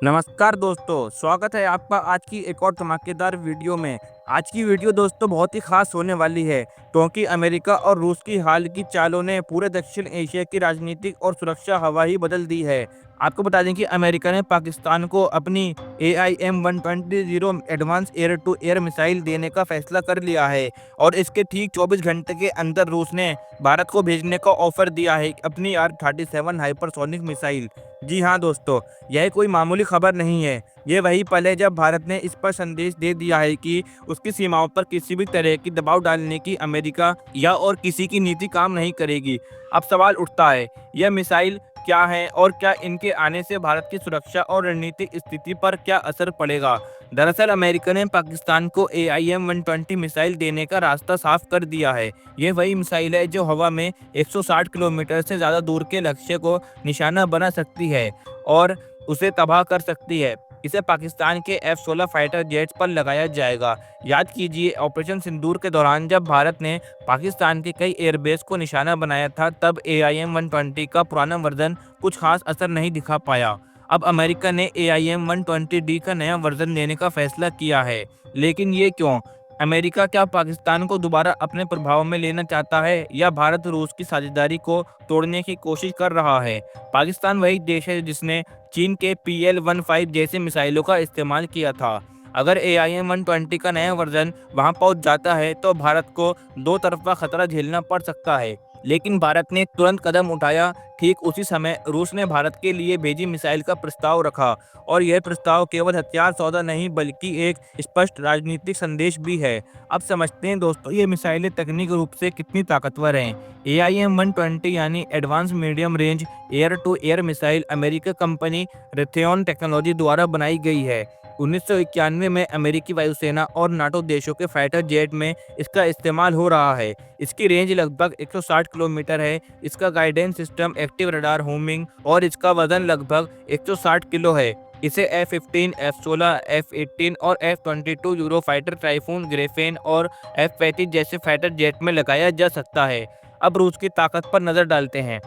नमस्कार दोस्तों, स्वागत है आपका आज की एक और धमाकेदार वीडियो में। आज की वीडियो दोस्तों बहुत ही खास होने वाली है, क्योंकि अमेरिका और रूस की हाल की चालों ने पूरे दक्षिण एशिया की राजनीतिक और सुरक्षा हवा ही बदल दी है। आपको बता दें कि अमेरिका ने पाकिस्तान को अपनी AIM-120 advance air to air missile देने का फैसला कर लिया है और इसके ठीक 24 घंटे के अंदर रूस ने भारत को भेजने का ऑफर दिया है अपनी R-37 हाइपरसोनिक मिसाइल। जी हाँ दोस्तों, यह कोई मामूली खबर नहीं है। ये वही पल है जब भारत ने इस पर संदेश दे दिया है कि उसकी सीमाओं पर किसी भी तरह की दबाव डालने की अमेरिका या और किसी की नीति काम नहीं करेगी। अब सवाल उठता है, यह मिसाइल क्या है और क्या इनके आने से भारत की सुरक्षा और रणनीतिक स्थिति पर क्या असर पड़ेगा। दरअसल अमेरिका ने पाकिस्तान को AIM-120 मिसाइल देने का रास्ता साफ कर दिया है। ये वही मिसाइल है जो हवा में 160 किलोमीटर से ज़्यादा दूर के लक्ष्य को निशाना बना सकती है और उसे तबाह कर सकती है। इसे पाकिस्तान के F-16 फाइटर जेट्स पर लगाया जाएगा। याद कीजिए, ऑपरेशन सिंदूर के दौरान जब भारत ने पाकिस्तान के कई एयरबेस को निशाना बनाया था, तब AIM-120 का पुराना वर्जन कुछ खास असर नहीं दिखा पाया। अब अमेरिका ने AIM-120D का नया वर्जन लेने का फैसला किया है। लेकिन ये क्यों? अमेरिका क्या पाकिस्तान को दोबारा अपने प्रभाव में लेना चाहता है या भारत रूस की साझेदारी को तोड़ने की कोशिश कर रहा है? पाकिस्तान वही देश है जिसने चीन के PL-15 जैसे मिसाइलों का इस्तेमाल किया था। अगर AIM-120 का नया वर्जन वहां पहुंच जाता है तो भारत को दो तरफा खतरा झेलना पड़ सकता है। लेकिन भारत ने तुरंत कदम उठाया। ठीक उसी समय रूस ने भारत के लिए भेजी मिसाइल का प्रस्ताव रखा और यह प्रस्ताव केवल हथियार सौदा नहीं बल्कि एक स्पष्ट राजनीतिक संदेश भी है। अब समझते हैं दोस्तों, ये मिसाइलें तकनीकी रूप से कितनी ताकतवर हैं। AIM-120 यानी advance medium range air to air missile अमेरिकी कंपनी रेथेओन टेक्नोलॉजी द्वारा बनाई गई है। 1991 में अमेरिकी वायुसेना और नाटो देशों के फाइटर जेट में इसका इस्तेमाल हो रहा है। इसकी रेंज लगभग 160 किलोमीटर है। इसका guidance system active radar homing और इसका वजन लगभग 160 किलो है। इसे F-15, F-16, F-18 और F-22 euro fighter, typhoon, Griffin और F-35 जैसे फाइटर जेट में लगाया जा सकता है। अब रूस की ताकत पर नजर डालते हैं।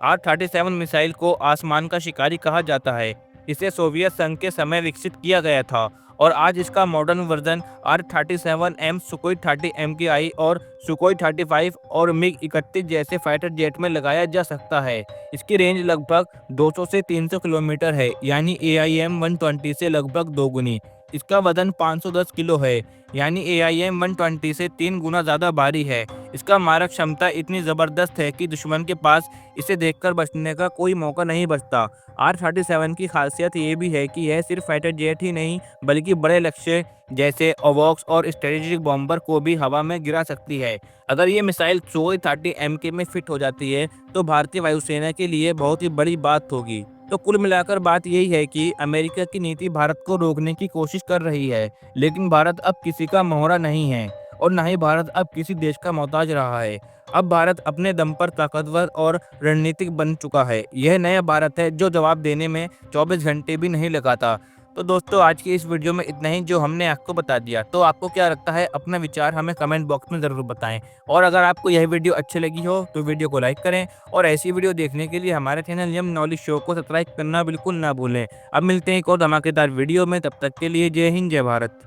R-37 मिसाइल को आसमान का शिकारी कहा जाता है। इसे सोवियत संघ के समय विकसित किया गया था और आज इसका मॉडर्न वर्जन R-37M, सुकोई 30 MKI और सुकोई 35 और MiG-31 जैसे फाइटर जेट में लगाया जा सकता है। इसकी रेंज लगभग 200 से 300 किलोमीटर है, यानी AIM-120 से लगभग दोगुनी। इसका वजन 510 किलो है, यानी AIM-120 से 3 गुना ज़्यादा भारी है। इसका मारक क्षमता इतनी ज़बरदस्त है कि दुश्मन के पास इसे देखकर बचने का कोई मौका नहीं बचता। R-37 की खासियत ये भी है कि यह सिर्फ फाइटर जेट ही नहीं बल्कि बड़े लक्ष्य जैसे अवॉक्स और स्ट्रेटेजिक बॉम्बर को भी हवा में गिरा सकती है। अगर ये मिसाइल सुकोई 30 MK में फिट हो जाती है तो भारतीय वायुसेना के लिए बहुत ही बड़ी बात होगी। तो कुल मिलाकर बात यही है कि अमेरिका की नीति भारत को रोकने की कोशिश कर रही है, लेकिन भारत अब किसी का मोहरा नहीं है और न ही भारत अब किसी देश का मोहताज रहा है। अब भारत अपने दम पर ताकतवर और रणनीतिक बन चुका है। यह नया भारत है जो जवाब देने में 24 घंटे भी नहीं लगाता। तो दोस्तों, आज की इस वीडियो में इतना ही जो हमने आपको बता दिया। तो आपको क्या लगता है, अपना विचार हमें कमेंट बॉक्स में ज़रूर बताएं। और अगर आपको यह वीडियो अच्छी लगी हो तो वीडियो को लाइक करें और ऐसी वीडियो देखने के लिए हमारे चैनल यम नॉलेज शो को सब्सक्राइब करना बिल्कुल ना भूलें। अब मिलते हैं एक और धमाकेदार वीडियो में, तब तक के लिए जय हिंद, जय भारत।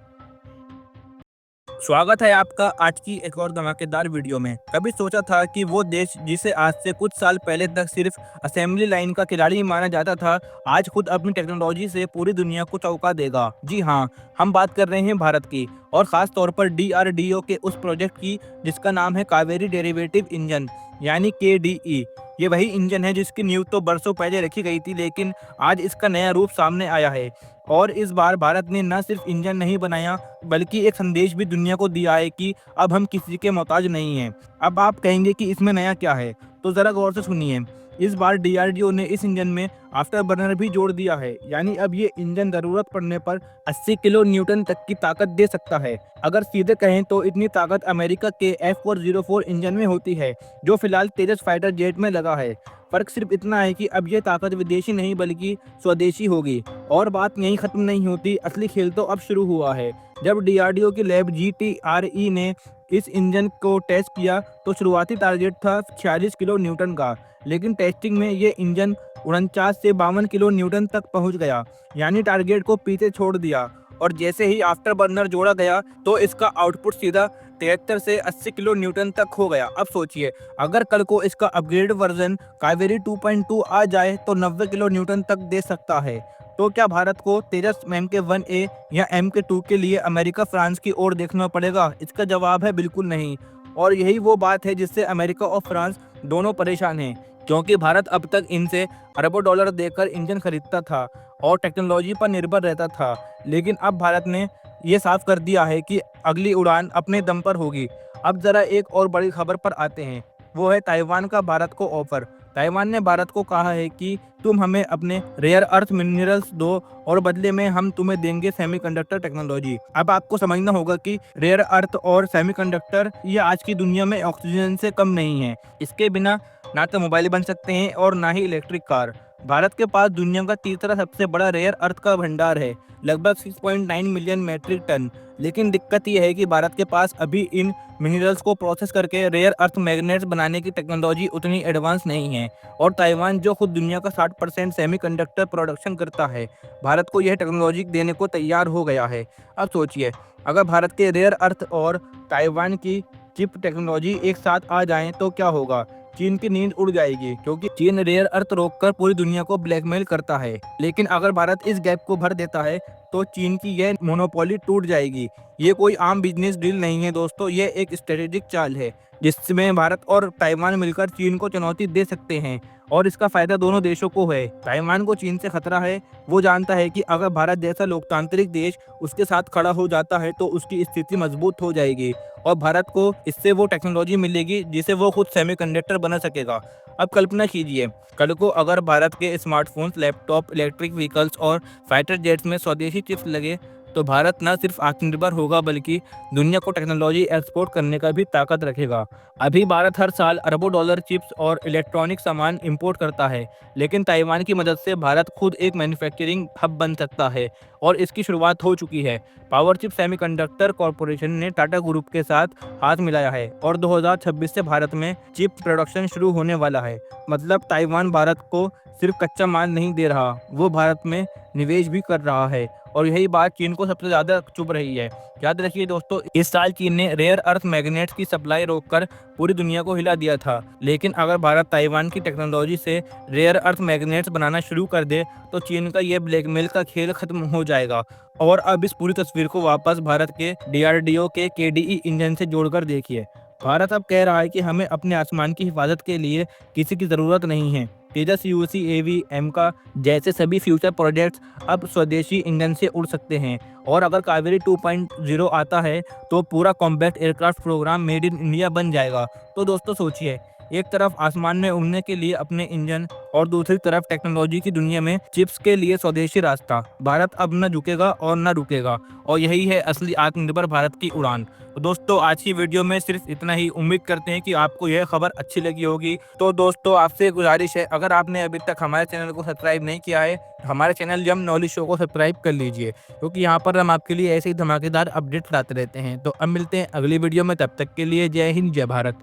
स्वागत है आपका आज की एक और धमाकेदार वीडियो में। कभी सोचा था कि वो देश जिसे आज से कुछ साल पहले तक सिर्फ असेंबली लाइन का खिलाड़ी ही माना जाता था, आज खुद अपनी टेक्नोलॉजी से पूरी दुनिया को चौंका देगा। जी हाँ, हम बात कर रहे हैं भारत की और खास तौर पर DRDO के उस प्रोजेक्ट की जिसका नाम है कावेरी डेरिवेटिव इंजन यानी KDE। ये वही इंजन है जिसकी नींव तो बरसों पहले रखी गई थी, लेकिन आज इसका नया रूप सामने आया है। और इस बार भारत ने न सिर्फ इंजन नहीं बनाया बल्कि एक संदेश भी दुनिया को दिया है कि अब हम किसी के मोहताज नहीं हैं। अब आप कहेंगे कि इसमें नया क्या है, तो ज़रा गौर से सुनिए। इस बार DRDO ने इस इंजन में आफ्टर बर्नर भी जोड़ दिया है, यानी अब ये इंजन ज़रूरत पड़ने पर 80 किलो न्यूटन तक की ताकत दे सकता है। अगर सीधे कहें तो इतनी ताकत अमेरिका के F-404 इंजन में होती है जो फिलहाल तेजस फाइटर जेट में लगा है। फर्क सिर्फ इतना है कि अब यह ताकत विदेशी नहीं बल्कि स्वदेशी होगी। और बात यहीं खत्म नहीं होती, असली खेल तो अब शुरू हुआ है। जब DRDO की लैब GTRE ने इस इंजन को टेस्ट किया तो शुरुआती टारगेट था 46 किलो न्यूटन का, लेकिन टेस्टिंग में ये इंजन 49 से 52 किलो न्यूटन तक पहुंच गया, यानी टारगेट को पीछे छोड़ दिया। और जैसे ही आफ्टर बर्नर जोड़ा गया तो इसका आउटपुट सीधा 73 से 80 किलो न्यूटन तक हो गया। अब सोचिए, अगर कल को इसका अपग्रेड वर्जन कावेरी 2.2 आ जाए तो 90 किलो न्यूटन तक दे सकता है। तो क्या भारत को तेजस MK-1A या MK-2 के लिए अमेरिका फ्रांस की ओर देखना पड़ेगा? इसका जवाब है बिल्कुल नहीं। और यही वो बात है जिससे अमेरिका और फ्रांस दोनों परेशान हैं, क्योंकि भारत अब तक इनसे अरबों डॉलर देकर इंजन खरीदता था और टेक्नोलॉजी पर निर्भर रहता था। लेकिन अब भारत ने ये साफ कर दिया है कि अगली उड़ान अपने दम पर होगी। अब ज़रा एक और बड़ी खबर पर आते हैं, वो है ताइवान का भारत को ऑफर। ताइवान ने भारत को कहा है कि तुम हमें अपने रेयर अर्थ मिनरल्स दो और बदले में हम तुम्हें देंगे सेमीकंडक्टर टेक्नोलॉजी। अब आपको समझना होगा कि रेयर अर्थ और सेमीकंडक्टर ये आज की दुनिया में ऑक्सीजन से कम नहीं है। इसके बिना ना तो मोबाइल बन सकते हैं और ना ही इलेक्ट्रिक कार। भारत के पास दुनिया का तीसरा सबसे बड़ा रेयर अर्थ का भंडार है, लगभग 6.9 मिलियन मैट्रिक टन। लेकिन दिक्कत यह है कि भारत के पास अभी इन मिनरल्स को प्रोसेस करके रेयर अर्थ मैग्नेट्स बनाने की टेक्नोलॉजी उतनी एडवांस नहीं है। और ताइवान जो खुद दुनिया का 60% सेमीकंडक्टर प्रोडक्शन करता है, भारत को यह टेक्नोलॉजी देने को तैयार हो गया है। अब सोचिए, अगर भारत के रेयर अर्थ और ताइवान की चिप टेक्नोलॉजी एक साथ आ जाएं तो क्या होगा। चीन की नींद उड़ जाएगी, क्योंकि चीन रेयर अर्थ रोककर पूरी दुनिया को ब्लैकमेल करता है। लेकिन अगर भारत इस गैप को भर देता है तो चीन की यह मोनोपोली टूट जाएगी। ये कोई आम बिजनेस डील नहीं है दोस्तों, ये एक स्ट्रेटेजिक चाल है जिसमें भारत और ताइवान मिलकर चीन को चुनौती दे सकते हैं और इसका फायदा दोनों देशों को है। ताइवान को चीन से खतरा है। वो जानता है कि अगर भारत जैसा लोकतांत्रिक देश उसके साथ खड़ा हो जाता है तो उसकी स्थिति मजबूत हो जाएगी और भारत को इससे वो टेक्नोलॉजी मिलेगी जिसे वो खुद सेमीकंडक्टर बना सकेगा। अब कल्पना कीजिए, कल को अगर भारत के स्मार्टफोन्स, लैपटॉप, इलेक्ट्रिक व्हीकल्स और फाइटर जेट्स में स्वदेशी चिप्स लगे तो भारत न सिर्फ आत्मनिर्भर होगा बल्कि दुनिया को टेक्नोलॉजी एक्सपोर्ट करने का भी ताकत रखेगा। अभी भारत हर साल अरबों डॉलर चिप्स और इलेक्ट्रॉनिक सामान इंपोर्ट करता है, लेकिन ताइवान की मदद से भारत खुद एक मैन्युफैक्चरिंग हब बन सकता है और इसकी शुरुआत हो चुकी है। पावर चिप सेमीकंडक्टर कॉरपोरेशन ने टाटा ग्रुप के साथ हाथ मिलाया है और 2026 से भारत में चिप प्रोडक्शन शुरू होने वाला है। मतलब ताइवान भारत को सिर्फ कच्चा माल नहीं दे रहा, वो भारत में निवेश भी कर रहा है और यही बात चीन को सबसे ज़्यादा चुभ रही है। याद रखिए दोस्तों, इस साल चीन ने रेयर अर्थ मैग्नेट्स की सप्लाई रोककर पूरी दुनिया को हिला दिया था। लेकिन अगर भारत ताइवान की टेक्नोलॉजी से रेयर अर्थ मैग्नेट्स बनाना शुरू कर दे तो चीन का ये ब्लैकमेल का खेल खत्म हो जाएगा। और अब इस पूरी तस्वीर को वापस भारत के DRDO के KDE इंजन से जोड़कर देखिए। भारत अब कह रहा है कि हमें अपने आसमान की हिफाजत के लिए किसी की ज़रूरत नहीं है। तेजस UAV, एमका जैसे सभी फ्यूचर प्रोजेक्ट्स अब स्वदेशी इंजन से उड़ सकते हैं। और अगर कावेरी 2.0 आता है तो पूरा combat aircraft programme made in India बन जाएगा। तो दोस्तों सोचिए, एक तरफ आसमान में उड़ने के लिए अपने इंजन और दूसरी तरफ टेक्नोलॉजी की दुनिया में चिप्स के लिए स्वदेशी रास्ता। भारत अब न झुकेगा और न रुकेगा और यही है असली आत्मनिर्भर भारत की उड़ान। तो दोस्तों आज की वीडियो में सिर्फ इतना ही। उम्मीद करते हैं कि आपको यह खबर अच्छी लगी होगी। तो दोस्तों आपसे गुजारिश है, अगर आपने अभी तक हमारे चैनल को सब्सक्राइब नहीं किया है, हमारे चैनल जम नॉलेज शो को सब्सक्राइब कर लीजिए, क्योंकि यहाँ पर हम आपके लिए ऐसे ही धमाकेदार अपडेट लाते रहते हैं। तो अब मिलते हैं अगली वीडियो में, तब तक के लिए जय हिंद, जय भारत।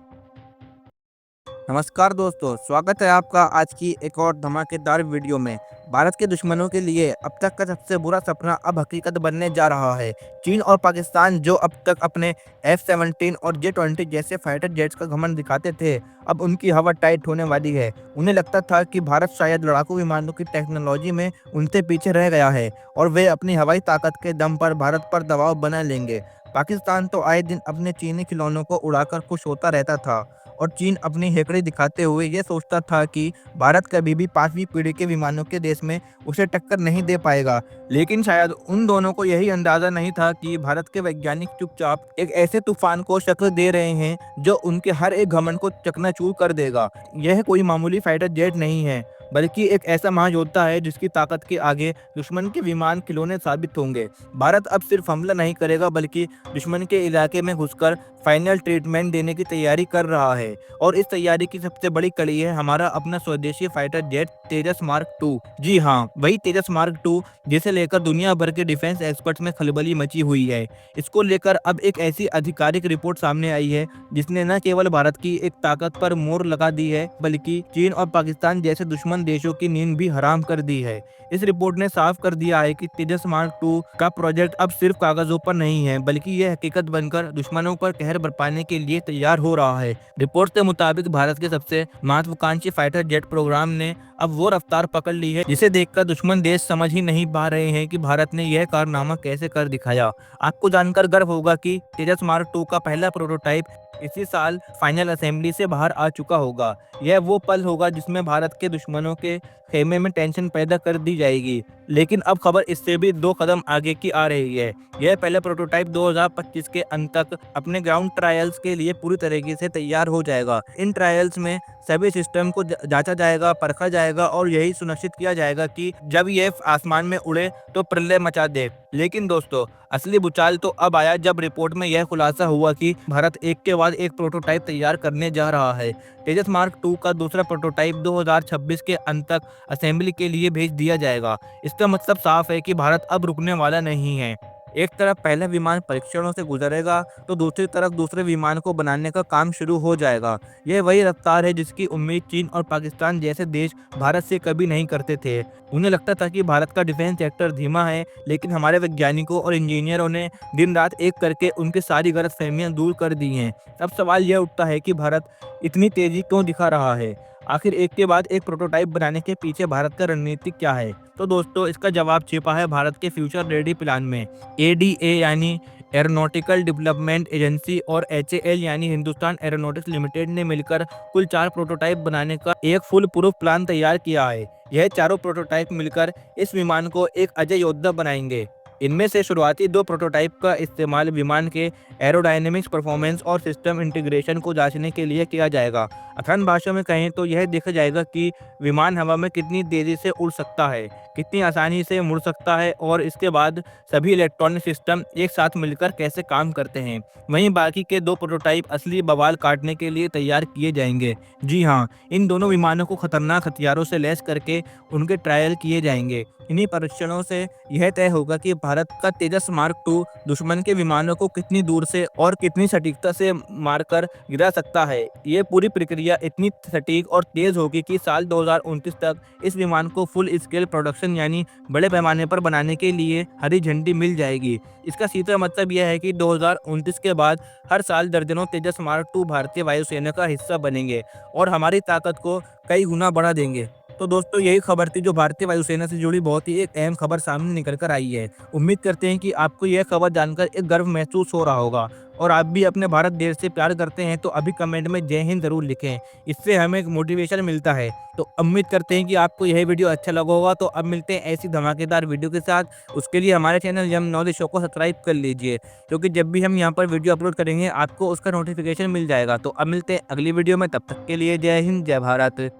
नमस्कार दोस्तों, स्वागत है आपका आज की एक और धमाकेदार वीडियो में। भारत के दुश्मनों के लिए अब तक का सबसे बुरा सपना अब हकीकत बनने जा रहा है। चीन और पाकिस्तान जो अब तक अपने F-17 और J-20 जैसे फाइटर जेट्स का घमंड दिखाते थे, अब उनकी हवा टाइट होने वाली है। उन्हें लगता था कि भारत शायद लड़ाकू विमानों की टेक्नोलॉजी में उनसे पीछे रह गया है और वे अपनी हवाई ताकत के दम पर भारत पर दबाव बना लेंगे। पाकिस्तान तो आए दिन अपने चीनी खिलौनों को उड़ाकर खुश होता रहता था और चीन अपनी हेकड़ी दिखाते हुए ये सोचता था कि भारत कभी भी 5वीं पीढ़ी के विमानों के देश में उसे टक्कर नहीं दे पाएगा। लेकिन शायद उन दोनों को यही अंदाजा नहीं था कि भारत के वैज्ञानिक चुपचाप एक ऐसे तूफान को शक्ल दे रहे हैं जो उनके हर एक घमंड को चकनाचूर कर देगा। यह कोई मामूली फाइटर जेट नहीं है, बल्कि एक ऐसा महायोद्धा है जिसकी ताकत के आगे दुश्मन के विमान खिलौने साबित होंगे। भारत अब सिर्फ हमला नहीं करेगा बल्कि दुश्मन के इलाके में घुसकर फाइनल ट्रीटमेंट देने की तैयारी कर रहा है और इस तैयारी की सबसे बड़ी कड़ी है हमारा अपना स्वदेशी फाइटर जेट तेजस मार्क 2। जी हाँ, वही तेजस मार्क 2 जिसे लेकर दुनिया भर के डिफेंस एक्सपर्ट्स में खलबली मची हुई है। इसको लेकर अब एक ऐसी आधिकारिक रिपोर्ट सामने आई है जिसने न केवल भारत की एक ताकत पर मोहर लगा दी है बल्कि चीन और पाकिस्तान जैसे दुश्मन देशों की नींद भी हराम कर दी है। इस रिपोर्ट ने साफ कर दिया है कि तेजस मार्क 2 का प्रोजेक्ट अब सिर्फ कागजों पर नहीं है बल्कि यह हकीकत बनकर दुश्मनों पर कहर बरपाने के लिए तैयार हो रहा है। रिपोर्ट के मुताबिक भारत के सबसे महत्वाकांक्षी फाइटर जेट प्रोग्राम ने अब वो रफ्तार पकड़ ली है जिसे देखकर दुश्मन देश समझ ही नहीं पा रहे हैं कि भारत ने यह कारनामा कैसे कर दिखाया। आपको जानकर गर्व होगा कि तेजस मार्क 2 का पहला प्रोटोटाइप इसी साल फाइनल असेंबली से बाहर आ चुका होगा। यह वो पल होगा जिसमें भारत के दुश्मनों दुश्मनों के खेमे में टेंशन पैदा कर दी जाएगी। लेकिन अब खबर इससे भी 2 कदम आगे की आ रही है। यह पहला प्रोटोटाइप 2025 के अंत तक अपने ग्राउंड ट्रायल्स के लिए पूरी तरीके से तैयार हो जाएगा। इन ट्रायल्स में सभी सिस्टम को जांचा जाएगा, परखा जाएगा और यही सुनिश्चित किया जाएगा कि जब ये आसमान में उड़े तो प्रलय मचा दे। लेकिन दोस्तों, असली भूचाल तो अब आया जब रिपोर्ट में यह खुलासा हुआ कि भारत एक के बाद एक प्रोटोटाइप तैयार करने जा रहा है। तेजस मार्क 2 का दूसरा प्रोटोटाइप 2026 के अंत तक असेंबली के लिए भेज दिया जाएगा। इसका मतलब साफ है कि भारत अब रुकने वाला नहीं है। एक तरफ पहला विमान परीक्षणों से गुजरेगा तो दूसरी तरफ दूसरे विमान को बनाने का काम शुरू हो जाएगा। यह वही रफ्तार है जिसकी उम्मीद चीन और पाकिस्तान जैसे देश भारत से कभी नहीं करते थे। उन्हें लगता था कि भारत का डिफेंस सेक्टर धीमा है, लेकिन हमारे वैज्ञानिकों और इंजीनियरों ने दिन रात एक करके उनकी सारी गलतफहमियां दूर कर दी हैं। अब सवाल यह उठता है कि भारत इतनी तेजी क्यों दिखा रहा है? आखिर एक के बाद एक प्रोटोटाइप बनाने के पीछे भारत का रणनीति क्या है? तो दोस्तों, इसका जवाब छिपा है भारत के फ्यूचर रेडी प्लान में। एडीए यानी एरोनॉटिकल डेवलपमेंट एजेंसी और एचएएल यानी हिंदुस्तान एरोनॉटिक्स लिमिटेड ने मिलकर कुल 4 प्रोटोटाइप बनाने का एक फुल प्रूफ प्लान तैयार किया है। यह चारों प्रोटोटाइप मिलकर इस विमान को एक अजय योद्धा बनाएंगे। इनमें से शुरुआती 2 प्रोटोटाइप का इस्तेमाल विमान के एरोडायनेमिक्स परफॉर्मेंस और सिस्टम इंटीग्रेशन को जांचने के लिए किया जाएगा। आसान भाषा में कहें तो यह देखा जाएगा कि विमान हवा में कितनी तेजी से उड़ सकता है, कितनी आसानी से मुड़ सकता है और इसके बाद सभी इलेक्ट्रॉनिक सिस्टम एक साथ मिलकर कैसे काम करते हैं। वहीं बाकी के 2 प्रोटोटाइप असली बवाल काटने के लिए तैयार किए जाएंगे। जी हाँ, इन दोनों विमानों को खतरनाक हथियारों से लैस करके उनके ट्रायल किए जाएंगे। इन्हीं परीक्षणों से यह तय होगा कि भारत का तेजस मार्क 2 दुश्मन के विमानों को कितनी दूर से और कितनी सटीकता से मारकर गिरा सकता है। ये पूरी प्रक्रिया इतनी सटीक और तेज होगी कि साल 2029 तक इस विमान को फुल स्केल प्रोडक्शन यानी बड़े पैमाने पर बनाने के लिए हरी झंडी मिल जाएगी। इसका सीधा मतलब यह है कि 2029 के बाद हर साल दर्जनों तेजस मार्क 2 भारतीय वायुसेना का हिस्सा बनेंगे और हमारी ताकत को कई गुना बढ़ा देंगे। तो दोस्तों, यही खबर थी जो भारतीय वायुसेना से जुड़ी बहुत ही एक अहम खबर सामने निकल कर आई है। उम्मीद करते हैं कि आपको यह खबर जानकर एक गर्व महसूस हो रहा होगा और आप भी अपने भारत देश से प्यार करते हैं तो अभी कमेंट में जय हिंद जरूर लिखें। इससे हमें एक मोटिवेशन मिलता है। तो उम्मीद करते हैं कि आपको यह वीडियो अच्छा लगा होगा। तो अब मिलते हैं ऐसी धमाकेदार वीडियो के साथ। उसके लिए हमारे चैनल यम नॉलेज शो को सब्सक्राइब कर लीजिए, क्योंकि जब भी हम यहाँ पर वीडियो अपलोड करेंगे आपको उसका नोटिफिकेशन मिल जाएगा। तो अब मिलते हैं अगली वीडियो में, तब तक के लिए जय हिंद, जय भारत।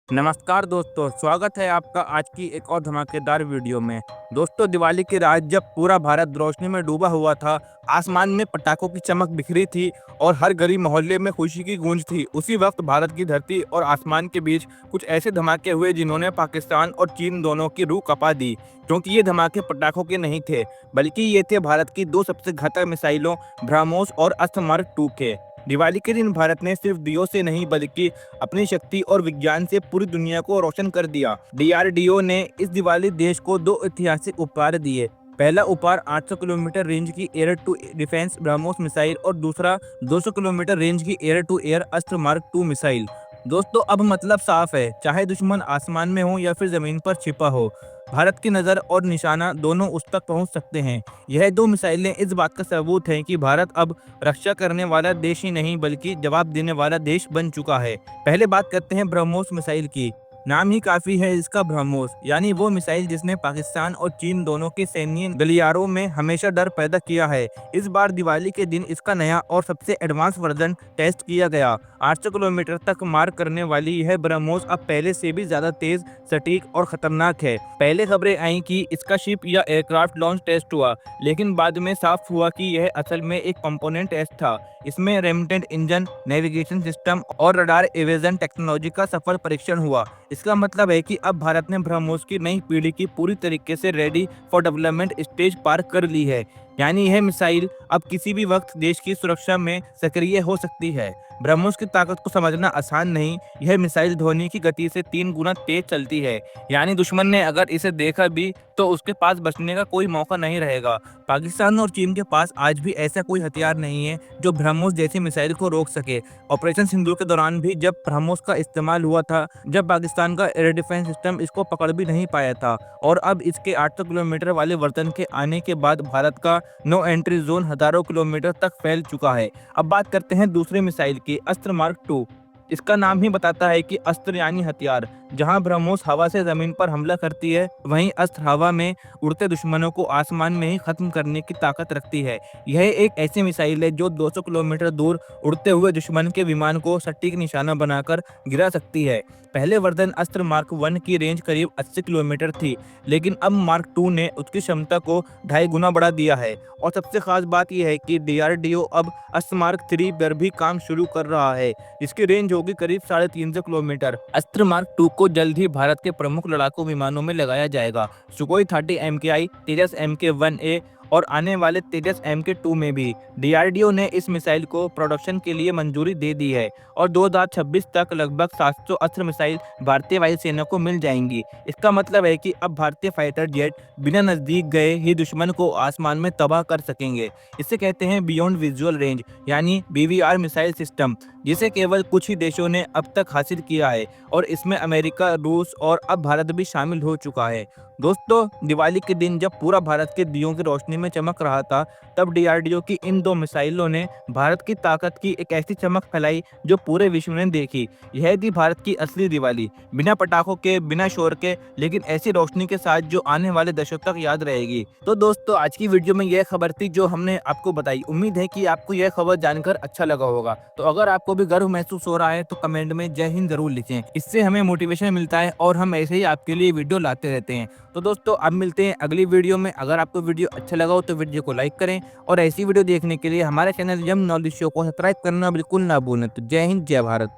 नमस्कार दोस्तों, स्वागत है आपका आज की एक और धमाकेदार वीडियो में। दोस्तों, दिवाली की रात जब पूरा भारत रोशनी में डूबा हुआ था, आसमान में पटाखों की चमक बिखरी थी और हर गली मोहल्ले में खुशी की गूंज थी, उसी वक्त भारत की धरती और आसमान के बीच कुछ ऐसे धमाके हुए जिन्होंने पाकिस्तान और चीन दोनों की रूह कपा दी। क्योंकि ये धमाके पटाखों के नहीं थे, बल्कि ये थे भारत की 2 सबसे घातक मिसाइलों ब्रह्मोस और अस्त्र मार्क 2 के। दिवाली के दिन भारत ने सिर्फ दियों से नहीं बल्कि अपनी शक्ति और विज्ञान से पूरी दुनिया को रोशन कर दिया। डीआरडीओ ने इस दिवाली देश को 2 ऐतिहासिक उपहार दिए। पहला उपहार 800 किलोमीटर रेंज की air to defence BrahMos missile और दूसरा 200 किलोमीटर रेंज की air to air Astra mark 2 missile. दोस्तों, अब मतलब साफ है, चाहे दुश्मन आसमान में हो या फिर जमीन पर छिपा हो, भारत की नज़र और निशाना दोनों उस तक पहुंच सकते हैं। यह 2 मिसाइलें इस बात का सबूत हैं कि भारत अब रक्षा करने वाला देश ही नहीं बल्कि जवाब देने वाला देश बन चुका है। पहले बात करते हैं ब्रह्मोस मिसाइल की। नाम ही काफी है इसका, ब्रह्मोस यानी वो मिसाइल जिसने पाकिस्तान और चीन दोनों के सैन्य गलियारों में हमेशा डर पैदा किया है। इस बार दिवाली के दिन इसका नया और सबसे एडवांस वर्जन टेस्ट किया गया। 800 किलोमीटर तक मार करने वाली यह ब्रह्मोस अब पहले से भी ज्यादा तेज, सटीक और खतरनाक है। पहले खबरें आई कि इसका शिप या एयरक्राफ्ट लॉन्च टेस्ट हुआ, लेकिन बाद में साफ हुआ कि यह असल में एक कंपोनेंट टेस्ट था। इसमें रेमिटेंट इंजन, नेविगेशन सिस्टम और रडार एविजन टेक्नोलॉजी का सफल परीक्षण हुआ। इसका मतलब है कि अब भारत ने ब्रह्मोस की नई पीढ़ी की पूरी तरीके से रेडी फॉर डेवलपमेंट स्टेज पार कर ली है। यानी यह मिसाइल अब किसी भी वक्त देश की सुरक्षा में सक्रिय हो सकती है। ब्रह्मोस की ताकत को समझना आसान नहीं। यह मिसाइल ध्वनि की गति से 3 गुना तेज चलती है, यानी दुश्मन ने अगर इसे देखा भी तो उसके पास बचने का कोई मौका नहीं रहेगा। पाकिस्तान और चीन के पास आज भी ऐसा कोई हथियार नहीं है जो ब्रह्मोस जैसी मिसाइल को रोक सके। ऑपरेशन सिंदूर के दौरान भी जब ब्रह्मोस का इस्तेमाल हुआ था, जब पाकिस्तान का एयर डिफेंस सिस्टम इसको पकड़ भी नहीं पाया था, और अब इसके 800 किलोमीटर वाले वर्जन के आने के बाद भारत का नो एंट्री जोन हजारों किलोमीटर तक फैल चुका है। अब बात करते हैं दूसरी मिसाइल की, अस्त्र मार्क 2। इसका नाम ही बताता है कि अस्त्र यानी हथियार। जहां ब्रह्मोस हवा से जमीन पर हमला करती है, वहीं अस्त्र हवा में उड़ते दुश्मनों को आसमान में ही खत्म करने की ताकत रखती है। यह एक ऐसी मिसाइल है जो 200 किलोमीटर दूर उड़ते हुए दुश्मन के विमान को सटीक निशाना बनाकर गिरा सकती है। पहले वर्जन अस्त्र मार्क 1 की रेंज करीब 80 किलोमीटर थी, लेकिन अब मार्क 2 ने उसकी क्षमता को 2.5 गुना बढ़ा दिया है। और सबसे खास बात यह है कि DRDO अब अस्त्र मार्क 3 पर भी काम शुरू कर रहा है, जिसकी रेंज होगी करीब 350 किलोमीटर। अस्त्र मार्क 2 को जल्द ही भारत के प्रमुख लड़ाकू विमानों में लगाया जाएगा, सुखोई 30 MKI, तेजस MK-1A और आने वाले तेजस MK-2 में भी। DRDO ने इस मिसाइल को प्रोडक्शन के लिए मंजूरी दे दी है और 2026 तक लगभग 700 अस्त्र मिसाइल भारतीय वायुसेना को मिल जाएंगी। इसका मतलब है कि अब भारतीय फाइटर जेट बिना नजदीक गए ही दुश्मन को आसमान में तबाह कर सकेंगे। इसे कहते हैं बियॉन्ड विजुअल रेंज यानी BVR मिसाइल सिस्टम, जिसे केवल कुछ ही देशों ने अब तक हासिल किया है, और इसमें अमेरिका, रूस और अब भारत भी शामिल हो चुका है। दोस्तों, दिवाली के दिन जब पूरा भारत के दियों की रोशनी में चमक रहा था, तब DRDO की इन 2 मिसाइलों ने भारत की ताकत की एक ऐसी चमक फैलाई जो पूरे विश्व ने देखी। यह थी भारत की असली दिवाली, बिना पटाखों के, बिना शोर के, लेकिन ऐसी रोशनी के साथ जो आने वाले दशकों तक याद रहेगी। तो दोस्तों, आज की वीडियो में यह खबर थी जो हमने आपको बताई। उम्मीद है कि आपको यह खबर जानकर अच्छा लगा होगा। तो अगर आपको भी गर्व महसूस हो रहा है तो कमेंट में जय हिंद जरूर लिखें। इससे हमें मोटिवेशन मिलता है और हम ऐसे ही आपके लिए वीडियो लाते रहते हैं। तो दोस्तों, अब मिलते हैं अगली वीडियो में। अगर आपको वीडियो अच्छा लगा हो तो वीडियो को लाइक करें, और ऐसी वीडियो देखने के लिए हमारे चैनल यम नॉलेज शो को सब्सक्राइब करना बिल्कुल ना भूलें। तो जय हिंद, जय भारत।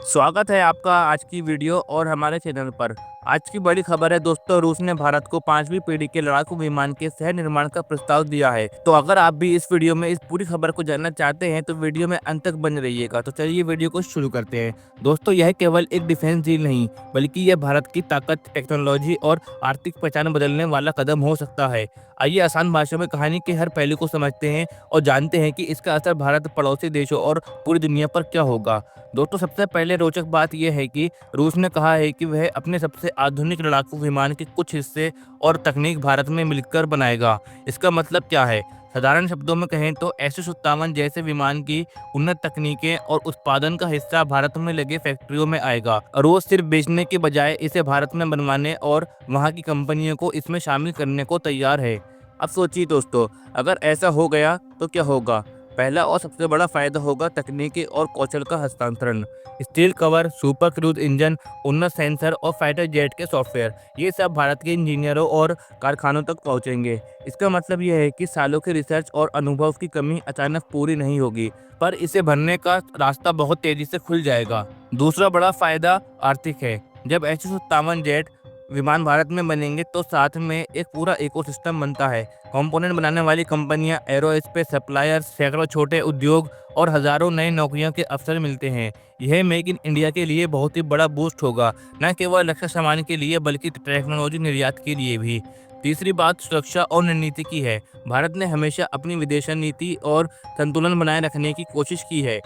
स्वागत है आपका आज की वीडियो और हमारे चैनल पर। आज की बड़ी खबर है दोस्तों, रूस ने भारत को 5वीं पीढ़ी के लड़ाकू विमान के सह निर्माण का प्रस्ताव दिया है। तो अगर आप भी इस वीडियो में इस पूरी खबर को जानना चाहते हैं तो वीडियो में अंत तक बने रहिएगा। तो चलिए वीडियो को शुरू करते हैं। दोस्तों, यह केवल एक डिफेंस डील नहीं, बल्कि यह भारत की ताकत, टेक्नोलॉजी और आर्थिक पहचान बदलने वाला कदम हो सकता है। आइए आसान भाषा में कहानी के हर पहलू को समझते हैं और जानते हैं कि इसका असर भारत, पड़ोसी देशों और पूरी दुनिया पर क्या होगा। दोस्तों, सबसे पहले रोचक बात यह है कि रूस ने कहा है कि वह अपने सबसे आधुनिक लड़ाकू विमान के कुछ हिस्से और तकनीक भारत में मिलकर बनाएगा। इसका मतलब क्या है? साधारण शब्दों में कहें तो SU-57 जैसे विमान की उन्नत तकनीकें और उत्पादन का हिस्सा भारत में लगे फैक्ट्रियों में आएगा। रूस सिर्फ बेचने के बजाय इसे भारत में बनवाने और वहां की कंपनियों को इसमें शामिल करने को तैयार है। अब सोचिए दोस्तों, अगर ऐसा हो गया तो क्या होगा? पहला और सबसे बड़ा फायदा होगा तकनीकी और कौशल का हस्तांतरण। Steel cover, super cruise engine, उन्नत सेंसर और फाइटर जेट के सॉफ्टवेयर, ये सब भारत के इंजीनियरों और कारखानों तक पहुंचेंगे। इसका मतलब यह है कि सालों के रिसर्च और अनुभव की कमी अचानक पूरी नहीं होगी, पर इसे भरने का रास्ता बहुत तेजी से खुल जाएगा। दूसरा बड़ा फायदा आर्थिक है। जब SU-57 जेट विमान भारत में बनेंगे तो साथ में एक पूरा इकोसिस्टम बनता है। कंपोनेंट बनाने वाली कंपनियां, एरोस्पेस सप्लायर्स, सैकड़ों छोटे उद्योग और हजारों नए नौकरियों के अवसर मिलते हैं। यह मेक इन इंडिया के लिए बहुत ही बड़ा बूस्ट होगा, न केवल रक्षा सामान के लिए बल्कि टेक्नोलॉजी निर्यात के लिए भी। तीसरी बात सुरक्षा और रणनीति की है। भारत ने हमेशा अपनी विदेश नीति और संतुलन बनाए रखने की कोशिश की है।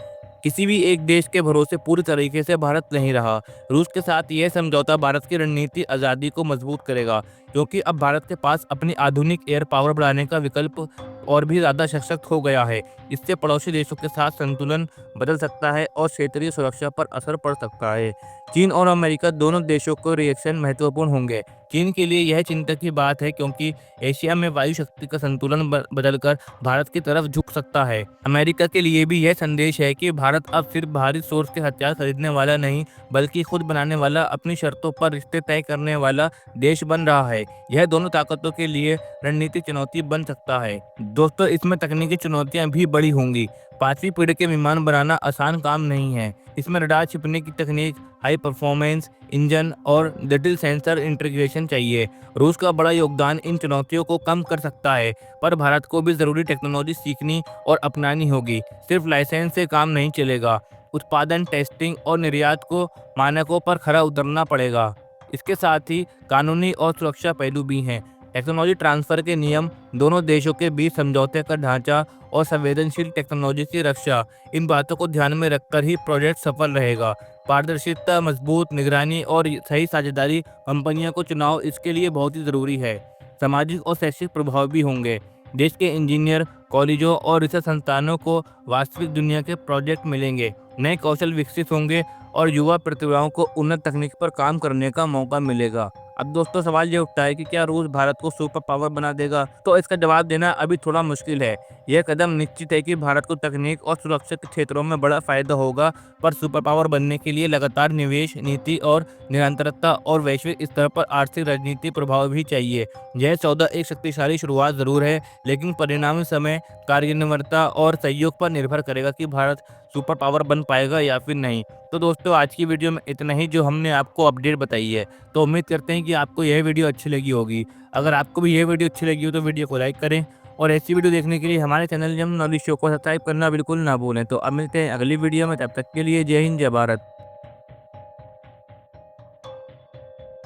किसी भी एक देश के भरोसे पूरी तरीके से भारत नहीं रहा। रूस के साथ यह समझौता भारत की रणनीति आज़ादी को मजबूत करेगा, क्योंकि अब भारत के पास अपनी आधुनिक एयर पावर बढ़ाने का विकल्प और भी ज़्यादा सशक्त हो गया है। इससे पड़ोसी देशों के साथ संतुलन बदल सकता है और क्षेत्रीय सुरक्षा पर असर पड़ सकता है। चीन और अमेरिका दोनों देशों को रिएक्शन महत्वपूर्ण होंगे। चीन के लिए यह चिंता की बात है, क्योंकि एशिया में वायु शक्ति का संतुलन बदलकर भारत की तरफ झुक सकता है। अमेरिका के लिए भी यह संदेश है कि भारत अब सिर्फ बाहरी सोर्स के हथियार खरीदने वाला नहीं, बल्कि खुद बनाने वाला, अपनी शर्तों पर रिश्ते तय करने वाला देश बन रहा है। यह दोनों ताकतों के लिए रणनीतिक चुनौती बन सकता है। दोस्तों, इसमें तकनीकी चुनौतियां भी बड़ी होंगी। 5वीं पीढ़ी के विमान बनाना आसान काम नहीं है। इसमें रडार छिपने की तकनीक, हाई परफॉर्मेंस इंजन और जटिल सेंसर इंटीग्रेशन चाहिए। रूस का बड़ा योगदान इन चुनौतियों को कम कर सकता है, पर भारत को भी ज़रूरी टेक्नोलॉजी सीखनी और अपनानी होगी। सिर्फ लाइसेंस से काम नहीं चलेगा। उत्पादन, टेस्टिंग और निर्यात को मानकों पर खरा उतरना पड़ेगा। इसके साथ ही कानूनी और सुरक्षा पहलू भी हैं। टेक्नोलॉजी ट्रांसफर के नियम, दोनों देशों के बीच समझौते का ढांचा और संवेदनशील टेक्नोलॉजी की रक्षा, इन बातों को ध्यान में रखकर ही प्रोजेक्ट सफल रहेगा। पारदर्शिता, मजबूत निगरानी और सही साझेदारी कंपनियों को चुनाव इसके लिए बहुत ही ज़रूरी है। सामाजिक और शैक्षिक प्रभाव भी होंगे। देश के इंजीनियर, कॉलेजों और रिसर्च संस्थानों को वास्तविक दुनिया के प्रोजेक्ट मिलेंगे, नए कौशल विकसित होंगे और युवा प्रतिभाओं को उन्नत तकनीक पर काम करने का मौका मिलेगा। अब दोस्तों सवाल ये उठता है कि क्या रूस भारत को सुपर पावर बना देगा? तो इसका जवाब देना अभी थोड़ा मुश्किल है। यह कदम निश्चित है कि भारत को तकनीक और सुरक्षा के क्षेत्रों में बड़ा फायदा होगा, पर सुपर पावर बनने के लिए लगातार निवेश, नीति और निरंतरता और वैश्विक स्तर पर आर्थिक रणनीति प्रभाव भी चाहिए। यह सौदा एक शक्तिशाली शुरुआत जरूर है, लेकिन परिणामी समय, कार्यान्वयता और सहयोग पर निर्भर करेगा कि भारत सुपर पावर बन पाएगा या फिर नहीं। तो दोस्तों आज की वीडियो में इतना ही जो हमने आपको अपडेट बताई है। तो उम्मीद करते हैं कि आपको यह वीडियो अच्छी लगी होगी। अगर आपको भी यह वीडियो अच्छी लगी हो तो वीडियो को लाइक करें और ऐसी वीडियो देखने के लिए हमारे चैनल यम नॉलेज शो को सब्सक्राइब करना बिल्कुल ना भूलें। तो अब मिलते हैं अगली वीडियो में, तब तक के लिए जय हिंद, जय भारत।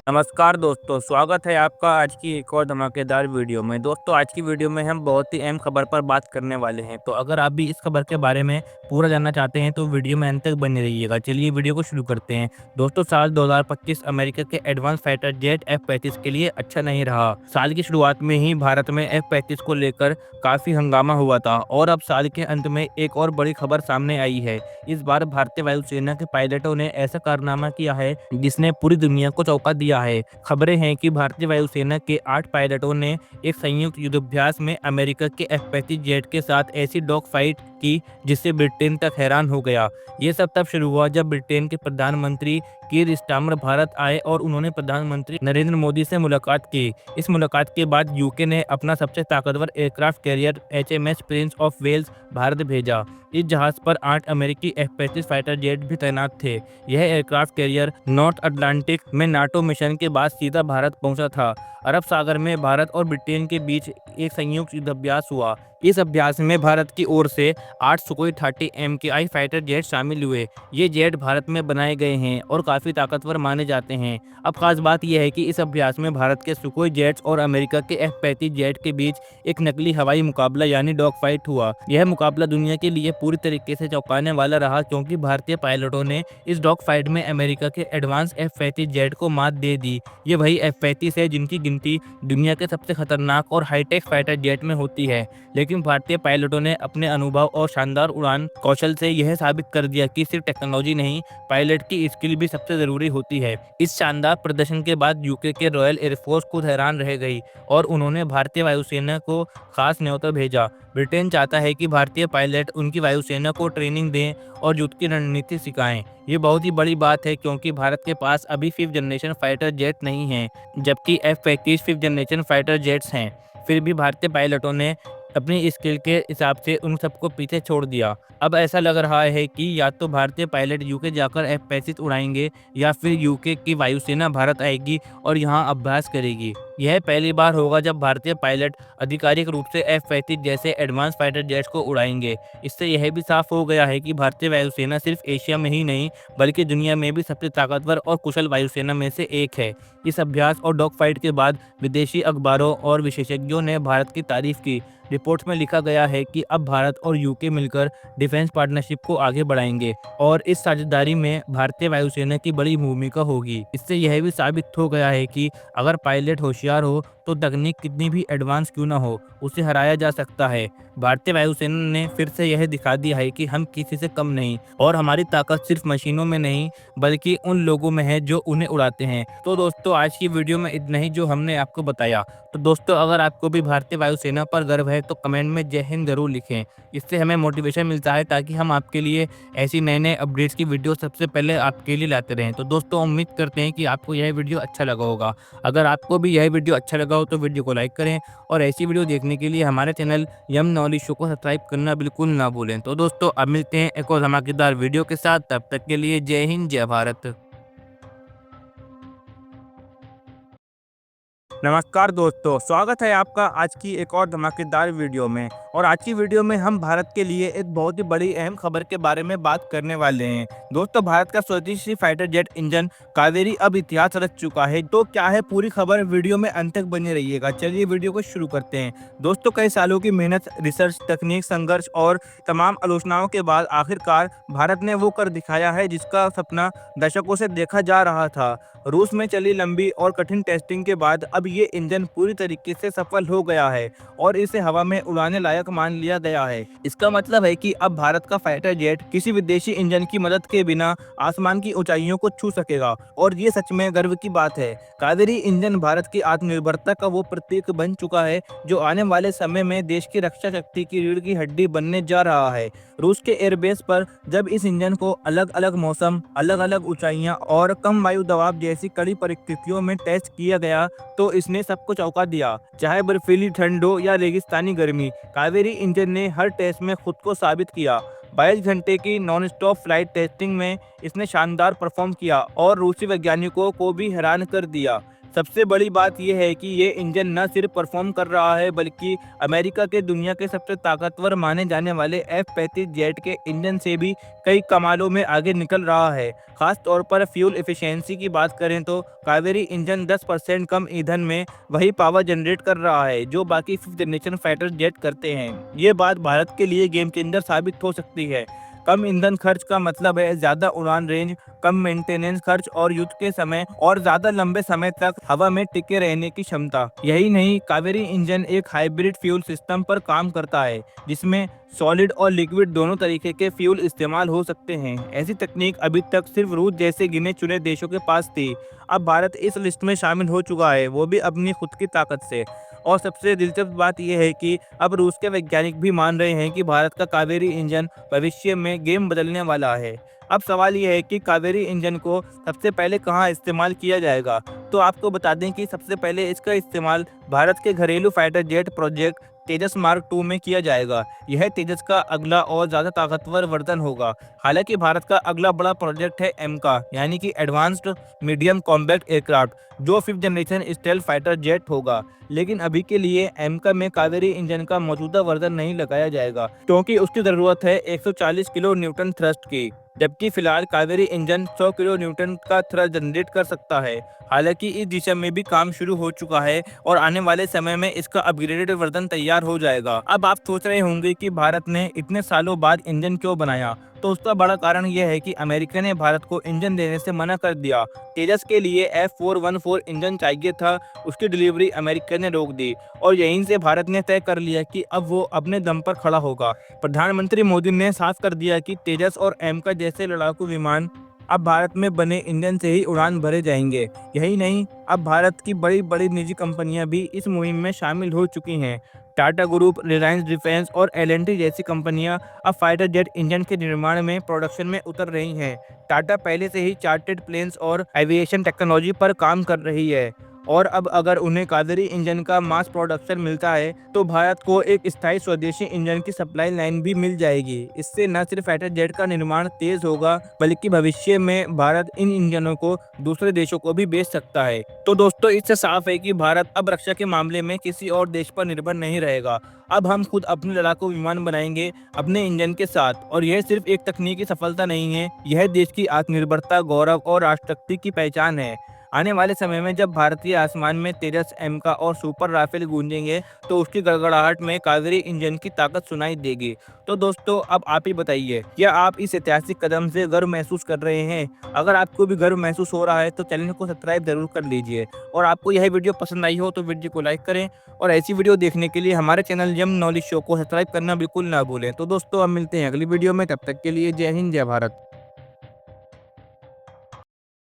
नमस्कार दोस्तों, स्वागत है आपका आज की एक और धमाकेदार वीडियो में। दोस्तों आज की वीडियो में हम बहुत ही अहम खबर पर बात करने वाले हैं। तो अगर आप भी इस खबर के बारे में पूरा जानना चाहते हैं तो वीडियो में अंत तक बने रहिएगा। चलिए वीडियो को शुरू करते हैं। दोस्तों साल 2025 अमेरिका के एडवांस फाइटर जेट F-35 के लिए अच्छा नहीं रहा। साल की शुरुआत में ही भारत में F-35 को लेकर काफी हंगामा हुआ था और अब साल के अंत में एक और बड़ी खबर सामने आई है। इस बार भारतीय वायुसेना के पायलटों ने ऐसा कारनामा किया है जिसने पूरी दुनिया को चौंका दिया है। खबरें हैं कि भारतीय वायुसेना के 8 पायलटों ने एक संयुक्त युद्धाभ्यास में अमेरिका के F-35 जेट के साथ ऐसी डॉग फाइट की जिससे ब्रिटेन तक हैरान हो गया। ये सब तब शुरू हुआ जब ब्रिटेन के प्रधानमंत्री कीर स्टारमर भारत आए और उन्होंने प्रधानमंत्री नरेंद्र मोदी से मुलाकात की। इस मुलाकात के बाद यूके ने अपना सबसे ताकतवर aircraft carrier HMS Prince of Wales Bharat भेजा। इस जहाज पर 8 अमेरिकी F-35 फाइटर जेट भी तैनात थे। यह एयरक्राफ्ट कैरियर नॉर्थ अटलांटिक में नाटो मिशन के बाद सीधा भारत पहुंचा था। अरब सागर में भारत और ब्रिटेन के बीच एक संयुक्त युद्धाभ्यास हुआ। इस अभ्यास में भारत की ओर से 8 सुखोई 30 MKI फाइटर जेट शामिल हुए। ये जेट भारत में बनाए गए हैं और काफ़ी ताकतवर माने जाते हैं। अब खास बात यह है कि इस अभ्यास में भारत के सुखोई जेट्स और अमेरिका के F-35 जेट के बीच एक नकली हवाई मुकाबला यानी डॉग फाइट हुआ। यह मुकाबला दुनिया के लिए पूरी तरीके से चौंकाने वाला रहा, क्योंकि भारतीय पायलटों ने इस डॉग फाइट में अमेरिका के एडवांस F-35 जेट को मात दे दी। ये वही F-35 है जिनकी गिनती दुनिया के सबसे खतरनाक और हाईटेक फाइटर जेट में होती है। लेकिन भारतीय पायलटों ने अपने अनुभव और शानदार उड़ान कौशल से यह साबित कर दिया कि सिर्फ टेक्नोलॉजी नहीं, पायलट की स्किल भी सबसे जरूरी होती है। इस शानदार प्रदर्शन के बाद यूके के रॉयल एयरफोर्स खुद हैरान रह गई और उन्होंने भारतीय वायुसेना को खास न्योता भेजा। ब्रिटेन चाहता है कि भारतीय पायलट उनकी वायुसेना को ट्रेनिंग दें और युद्ध की रणनीति सिखाएं। ये बहुत ही बड़ी बात है, क्योंकि भारत के पास अभी 5th जनरेशन फाइटर जेट नहीं है, जबकि F-35 5th generation fighter jets हैं। फिर भी भारतीय पायलटों ने अपनी स्किल के हिसाब से उन सबको पीछे छोड़ दिया। अब ऐसा लग रहा है कि या तो भारतीय पायलट यूके जाकर F-35 उड़ाएंगे या फिर यूके की वायुसेना भारत आएगी और यहाँ अभ्यास करेगी। यह पहली बार होगा जब भारतीय पायलट आधिकारिक रूप से F-35 जैसे एडवांस फाइटर जेट्स को उड़ाएंगे। इससे यह भी साफ हो गया है कि भारतीय वायुसेना सिर्फ एशिया में ही नहीं बल्कि दुनिया में भी सबसे ताकतवर और कुशल वायुसेना में से एक है। इस अभ्यास और डॉग फाइट के बाद विदेशी अखबारों और विशेषज्ञों ने भारत की तारीफ की। रिपोर्ट्स में लिखा गया है कि अब भारत और यूके मिलकर डिफेंस पार्टनरशिप को आगे बढ़ाएंगे और इस साझेदारी में भारतीय वायुसेना की बड़ी भूमिका होगी। इससे यह भी साबित हो गया है कि अगर पायलट होशियार हो तो तकनीक कितनी भी एडवांस क्यों ना हो, उसे हराया जा सकता है। भारतीय वायुसेना ने फिर से यह दिखा दिया है कि हम किसी से कम नहीं और हमारी ताकत सिर्फ मशीनों में नहीं बल्कि उन लोगों में है जो उन्हें उड़ाते हैं। तो दोस्तों आज की वीडियो में इतना ही जो हमने आपको बताया। तो दोस्तों अगर आपको भी भारतीय वायुसेना पर गर्व है तो कमेंट में जय हिंद जरूर लिखें। इससे हमें मोटिवेशन मिलता है ताकि हम आपके लिए ऐसी नए नए अपडेट्स की वीडियो सबसे पहले आपके लिए लाते रहें। तो दोस्तों उम्मीद करते हैं कि आपको यह वीडियो अच्छा लगा होगा। अगर आपको भी यह वीडियो अच्छा लगा हो तो वीडियो को लाइक करें और ऐसी वीडियो देखने के लिए हमारे चैनल यम नॉलेज शो को सब्सक्राइब करना बिल्कुल ना भूलें। तो दोस्तों अब मिलते हैं एक और धमाकेदार वीडियो के साथ, तब तक के लिए जय हिंद, जय भारत। नमस्कार दोस्तों, स्वागत है आपका आज की एक और धमाकेदार वीडियो में। और आज की वीडियो में हम भारत के लिए एक बहुत ही बड़ी अहम खबर के बारे में बात करने वाले हैं। दोस्तों, भारत का स्वदेशी फाइटर जेट इंजन कावेरी अब इतिहास रच चुका है। तो क्या है पूरी खबर, वीडियो में अंत तक बने रहिएगा। चलिए वीडियो को शुरू करते हैं। दोस्तों, कई सालों की मेहनत, रिसर्च, तकनीक, संघर्ष और तमाम आलोचनाओं के बाद आखिरकार भारत ने वो कर दिखाया है जिसका सपना दशकों से देखा जा रहा था। रूस में चली लंबी और कठिन टेस्टिंग के बाद अब ये इंजन पूरी तरीके से सफल हो गया है और इसे हवा में उड़ाने लायक मान लिया गया है। इसका मतलब है कि अब भारत का फाइटर जेट किसी विदेशी इंजन की मदद के बिना आसमान की ऊंचाइयों को छू सकेगा और ये सच में गर्व की बात है। कावेरी इंजन भारत की आत्मनिर्भरता का वो प्रतीक बन चुका है जो आने वाले समय में देश की रक्षा शक्ति की रीढ़ की हड्डी बनने जा रहा है। रूस के एयरबेस पर जब इस इंजन को अलग अलग मौसम, अलग अलग ऊंचाइयां और कम वायु दबाव जैसी कड़ी परिस्थितियों में टेस्ट किया गया तो इसने सबको चौंका दिया। चाहे बर्फीली ठंड हो या रेगिस्तानी गर्मी, कावेरी इंजन ने हर टेस्ट में खुद को साबित किया। 22 घंटे की नॉन स्टॉप फ्लाइट टेस्टिंग में इसने शानदार परफॉर्म किया और रूसी वैज्ञानिकों को भी हैरान कर दिया। सबसे बड़ी बात यह है कि ये इंजन न सिर्फ परफॉर्म कर रहा है बल्कि अमेरिका के दुनिया के सबसे ताकतवर माने जाने वाले F-35 जेट के इंजन से भी कई कमालों में आगे निकल रहा है। खास तौर पर फ्यूल एफिशिएंसी की बात करें तो कावेरी इंजन 10% कम ईंधन में वही पावर जनरेट कर रहा है जो बाकी 5th जनरेशन फाइटर जेट करते हैं। ये बात भारत के लिए गेम चेंजर साबित हो सकती है। कम ईंधन खर्च का मतलब है ज्यादा उड़ान रेंज, कम मेंटेनेंस खर्च और युद्ध के समय और ज्यादा लंबे समय तक हवा में टिके रहने की क्षमता। यही नहीं, कावेरी इंजन एक हाइब्रिड फ्यूल सिस्टम पर काम करता है जिसमें सॉलिड और लिक्विड दोनों तरीके के फ्यूल इस्तेमाल हो सकते हैं। ऐसी तकनीक अभी तक सिर्फ रूस जैसे गिने चुने देशों के पास थी। अब भारत इस लिस्ट में शामिल हो चुका है, वो भी अपनी खुद की ताकत से। और सबसे दिलचस्प बात यह है कि अब रूस के वैज्ञानिक भी मान रहे हैं कि भारत का कावेरी इंजन भविष्य में गेम बदलने वाला है। अब सवाल यह है कि कावेरी इंजन को सबसे पहले कहां इस्तेमाल किया जाएगा। तो आपको बता दें कि सबसे पहले इसका इस्तेमाल भारत के घरेलू फाइटर जेट प्रोजेक्ट तेजस मार्क 2 में किया जाएगा। यह तेजस का अगला और ज़्यादा ताकतवर वर्जन होगा। हालांकि भारत का अगला बड़ा प्रोजेक्ट है एमका, यानी कि एडवांस्ड मीडियम कॉम्बैट एयरक्राफ्ट, जो 5th generation stealth fighter jet होगा। लेकिन अभी के लिए एमका में कावेरी इंजन का मौजूदा वर्जन नहीं लगाया जाएगा क्योंकि उसकी ज़रूरत है 140 किलो न्यूटन थ्रस्ट की, जबकि फिलहाल कावेरी इंजन 100 किलो न्यूटन का थ्रस्ट जनरेट कर सकता है। हालांकि इस दिशा में भी काम शुरू हो चुका है और आने वाले समय में इसका अपग्रेडेड वर्जन तैयार हो जाएगा। अब आप सोच रहे होंगे कि भारत ने इतने सालों बाद इंजन क्यों बनाया, तो उसका बड़ा कारण यह है कि अमेरिका ने भारत को इंजन देने से मना कर दिया। तेजस के लिए F414 इंजन चाहिए था, उसकी डिलीवरी अमेरिका ने रोक दी और यहीं से भारत ने तय कर लिया कि अब वो अपने दम पर खड़ा होगा। प्रधानमंत्री मोदी ने साफ कर दिया कि तेजस और एमका जैसे लड़ाकू विमान अब भारत में बने इंजन से ही उड़ान भरे जाएंगे। यही नहीं, अब भारत की बड़ी बड़ी निजी कंपनियां भी इस मुहिम में शामिल हो चुकी हैं। टाटा ग्रुप, रिलायंस डिफेंस और एल&टी जैसी कंपनियां अब फाइटर जेट इंजन के निर्माण में प्रोडक्शन में उतर रही हैं। टाटा पहले से ही चार्टर्ड प्लेन्स और एविएशन टेक्नोलॉजी पर काम कर रही है और अब अगर उन्हें कावेरी इंजन का मास प्रोडक्शन मिलता है तो भारत को एक स्थायी स्वदेशी इंजन की सप्लाई लाइन भी मिल जाएगी। इससे न सिर्फ फाइटर जेट का निर्माण तेज होगा बल्कि भविष्य में भारत इन इंजनों को दूसरे देशों को भी बेच सकता है। तो दोस्तों, इससे साफ है कि भारत अब रक्षा के मामले में किसी और देश पर निर्भर नहीं रहेगा। अब हम खुद अपने लड़ाकू विमान बनाएंगे अपने इंजन के साथ। और यह सिर्फ एक तकनीकी सफलता नहीं है, यह देश की आत्मनिर्भरता, गौरव और राष्ट्रशक्ति की पहचान है। आने वाले समय में जब भारतीय आसमान में तेजस, एमका और सुपर राफेल गूंजेंगे तो उसकी गड़गड़ाहट में कावेरी इंजन की ताकत सुनाई देगी। तो दोस्तों, अब आप ही बताइए, क्या आप इस ऐतिहासिक कदम से गर्व महसूस कर रहे हैं? अगर आपको भी गर्व महसूस हो रहा है तो चैनल को सब्सक्राइब जरूर कर लीजिए और आपको यह वीडियो पसंद आई हो तो वीडियो को लाइक करें और ऐसी वीडियो देखने के लिए हमारे चैनल यम नॉलेज शो को सब्सक्राइब करना बिल्कुल ना भूलें। तो दोस्तों, अब मिलते हैं अगली वीडियो में, तब तक के लिए जय हिंद, जय भारत।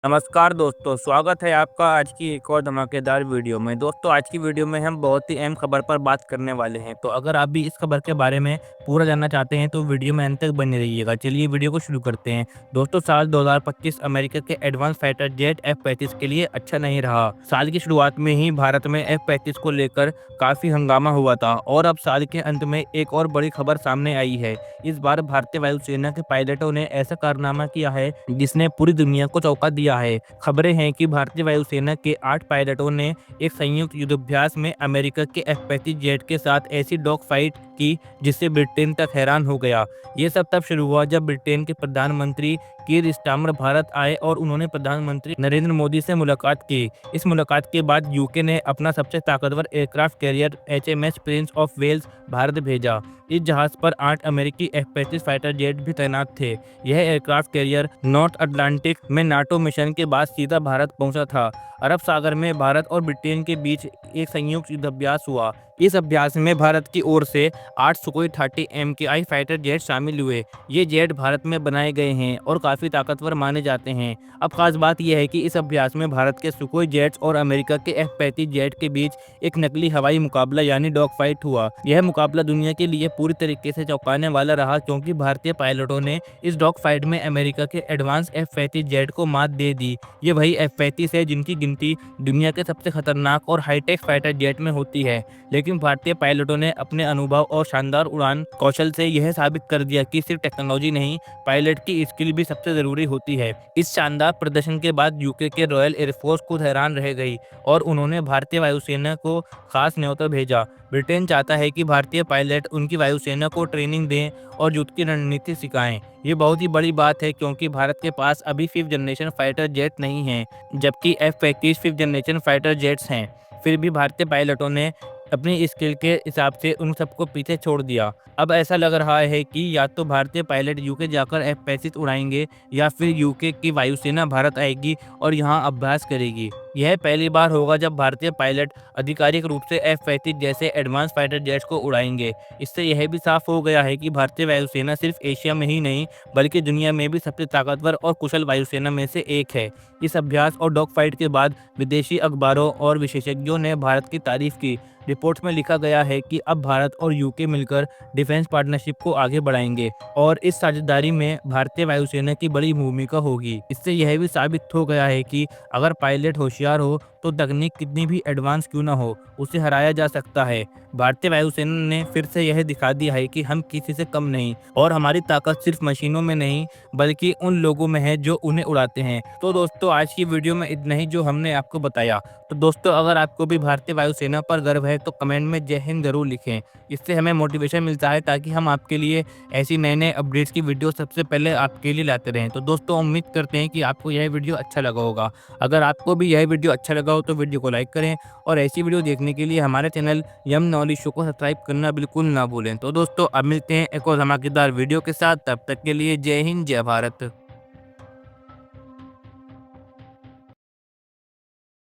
नमस्कार दोस्तों, स्वागत है आपका आज की एक और धमाकेदार वीडियो में। दोस्तों, आज की वीडियो में हम बहुत ही अहम खबर पर बात करने वाले हैं। तो अगर आप भी इस खबर के बारे में पूरा जानना चाहते हैं तो वीडियो में अंत तक बने रहिएगा। चलिए वीडियो को शुरू करते हैं। दोस्तों, साल 2025 अमेरिका के एडवांस फाइटर जेट F-35 के लिए अच्छा नहीं रहा। साल की शुरुआत में ही भारत में F-35 को लेकर काफी हंगामा हुआ था और अब साल के अंत में एक और बड़ी खबर सामने आई है। इस बार भारतीय वायुसेना के पायलटों ने ऐसा कारनामा किया है जिसने पूरी दुनिया को चौंका दिया किया है। खबरें हैं कि भारतीय वायुसेना के 8 पायलटों ने एक संयुक्त युद्धाभ्यास में अमेरिका के F-35 जेट के साथ ऐसी डॉग फाइट की जिससे ब्रिटेन तक हैरान हो गया। ये सब तब शुरू हुआ जब ब्रिटेन के प्रधानमंत्री कीर स्टारमर भारत आए और उन्होंने प्रधानमंत्री नरेंद्र मोदी से मुलाकात की। इस मुलाकात के बाद यूके ने अपना सबसे ताकतवर aircraft carrier HMS Prince of Wales Bharat भेजा। इस जहाज पर 8 अमेरिकी F-35 फाइटर जेट भी तैनात थे। यह एयरक्राफ्ट कैरियर नॉर्थ अटलांटिक में नाटो मिशन के बाद सीधा भारत पहुंचा था। अरब सागर में भारत और ब्रिटेन के बीच एक संयुक्त युद्धाभ्यास हुआ। इस अभ्यास में भारत की ओर से 8 सुखोई 30 MKI फाइटर जेट शामिल हुए। ये जेट भारत में बनाए गए हैं और काफ़ी ताकतवर माने जाते हैं। अब खास बात यह है कि इस अभ्यास में भारत के सुखोई जेट्स और अमेरिका के F-35 जेट के बीच एक नकली हवाई मुकाबला यानी डॉग फाइट हुआ। यह मुकाबला दुनिया के लिए पूरी तरीके से चौंकाने वाला रहा, क्योंकि भारतीय पायलटों ने इस डॉग फाइट में अमेरिका के एडवांस F-35 जेट को मात दे दी। ये वही F-35 है जिनकी गिनती दुनिया के सबसे खतरनाक और हाईटेक फाइटर जेट में होती है। लेकिन भारतीय पायलटों ने अपने अनुभव और शानदार उड़ान कौशल से यह साबित कर दिया कि सिर्फ टेक्नोलॉजी नहीं, पायलट की स्किल भी सबसे ज़रूरी होती है। इस शानदार प्रदर्शन के बाद यूके के रॉयल एयरफोर्स खुद हैरान रह गई और उन्होंने भारतीय वायुसेना को खास न्योता भेजा। ब्रिटेन चाहता है कि भारतीय पायलट उनकी वायुसेना को ट्रेनिंग दें और युद्ध की रणनीति सिखाएं। ये बहुत ही बड़ी बात है, क्योंकि भारत के पास अभी 5th जनरेशन फाइटर जेट नहीं है, जबकि F-35 5th generation fighter jets हैं। फिर भी भारतीय पायलटों ने अपनी स्किल के हिसाब से उन सबको पीछे छोड़ दिया। अब ऐसा लग रहा है कि या तो भारतीय पायलट यूके जाकर F-35 उड़ाएंगे या फिर यूके की वायुसेना भारत आएगी और यहां अभ्यास करेगी। यह पहली बार होगा जब भारतीय पायलट आधिकारिक रूप से F-35 जैसे एडवांस फाइटर जेट्स को उड़ाएंगे। इससे यह भी साफ हो गया है कि भारतीय वायुसेना सिर्फ एशिया में ही नहीं, बल्कि दुनिया में भी सबसे ताकतवर और कुशल वायुसेना में से एक है। इस अभ्यास और डॉग फाइट के बाद विदेशी अखबारों और विशेषज्ञों ने भारत की तारीफ की। रिपोर्ट्स में लिखा गया है कि अब भारत और यूके मिलकर डिफेंस पार्टनरशिप को आगे बढ़ाएंगे और इस साझेदारी में भारतीय वायुसेना की बड़ी भूमिका होगी। इससे यह भी साबित हो गया है कि अगर पायलट होशियार हो तो तकनीक कितनी भी एडवांस क्यों ना हो, उसे हराया जा सकता है। भारतीय वायुसेना ने फिर से यह दिखा दिया है कि हम किसी से कम नहीं और हमारी ताकत सिर्फ मशीनों में नहीं, बल्कि उन लोगों में है जो उन्हें उड़ाते हैं। तो दोस्तों, आज की वीडियो में इतना ही जो हमने आपको बताया। तो दोस्तों, अगर आपको भी भारतीय वायुसेना पर गर्व है तो कमेंट में जय हिंद जरूर लिखें। इससे हमें मोटिवेशन मिलता है ताकि हम आपके लिए ऐसी नए अपडेट्स की वीडियो सबसे पहले आपके लिए लाते रहें। तो दोस्तों, उम्मीद करते हैं कि आपको यह वीडियो अच्छा लगा होगा। अगर आपको भी यह वीडियो अच्छा लगा हो तो वीडियो को लाइक करें और ऐसी वीडियो देखने के लिए हमारे चैनल यम नॉलेज शो को सब्सक्राइब करना बिल्कुल ना भूलें। तो दोस्तों, अब मिलते हैं एक और धमाकेदार वीडियो के साथ। तब तक के लिए जय हिंद, जय भारत।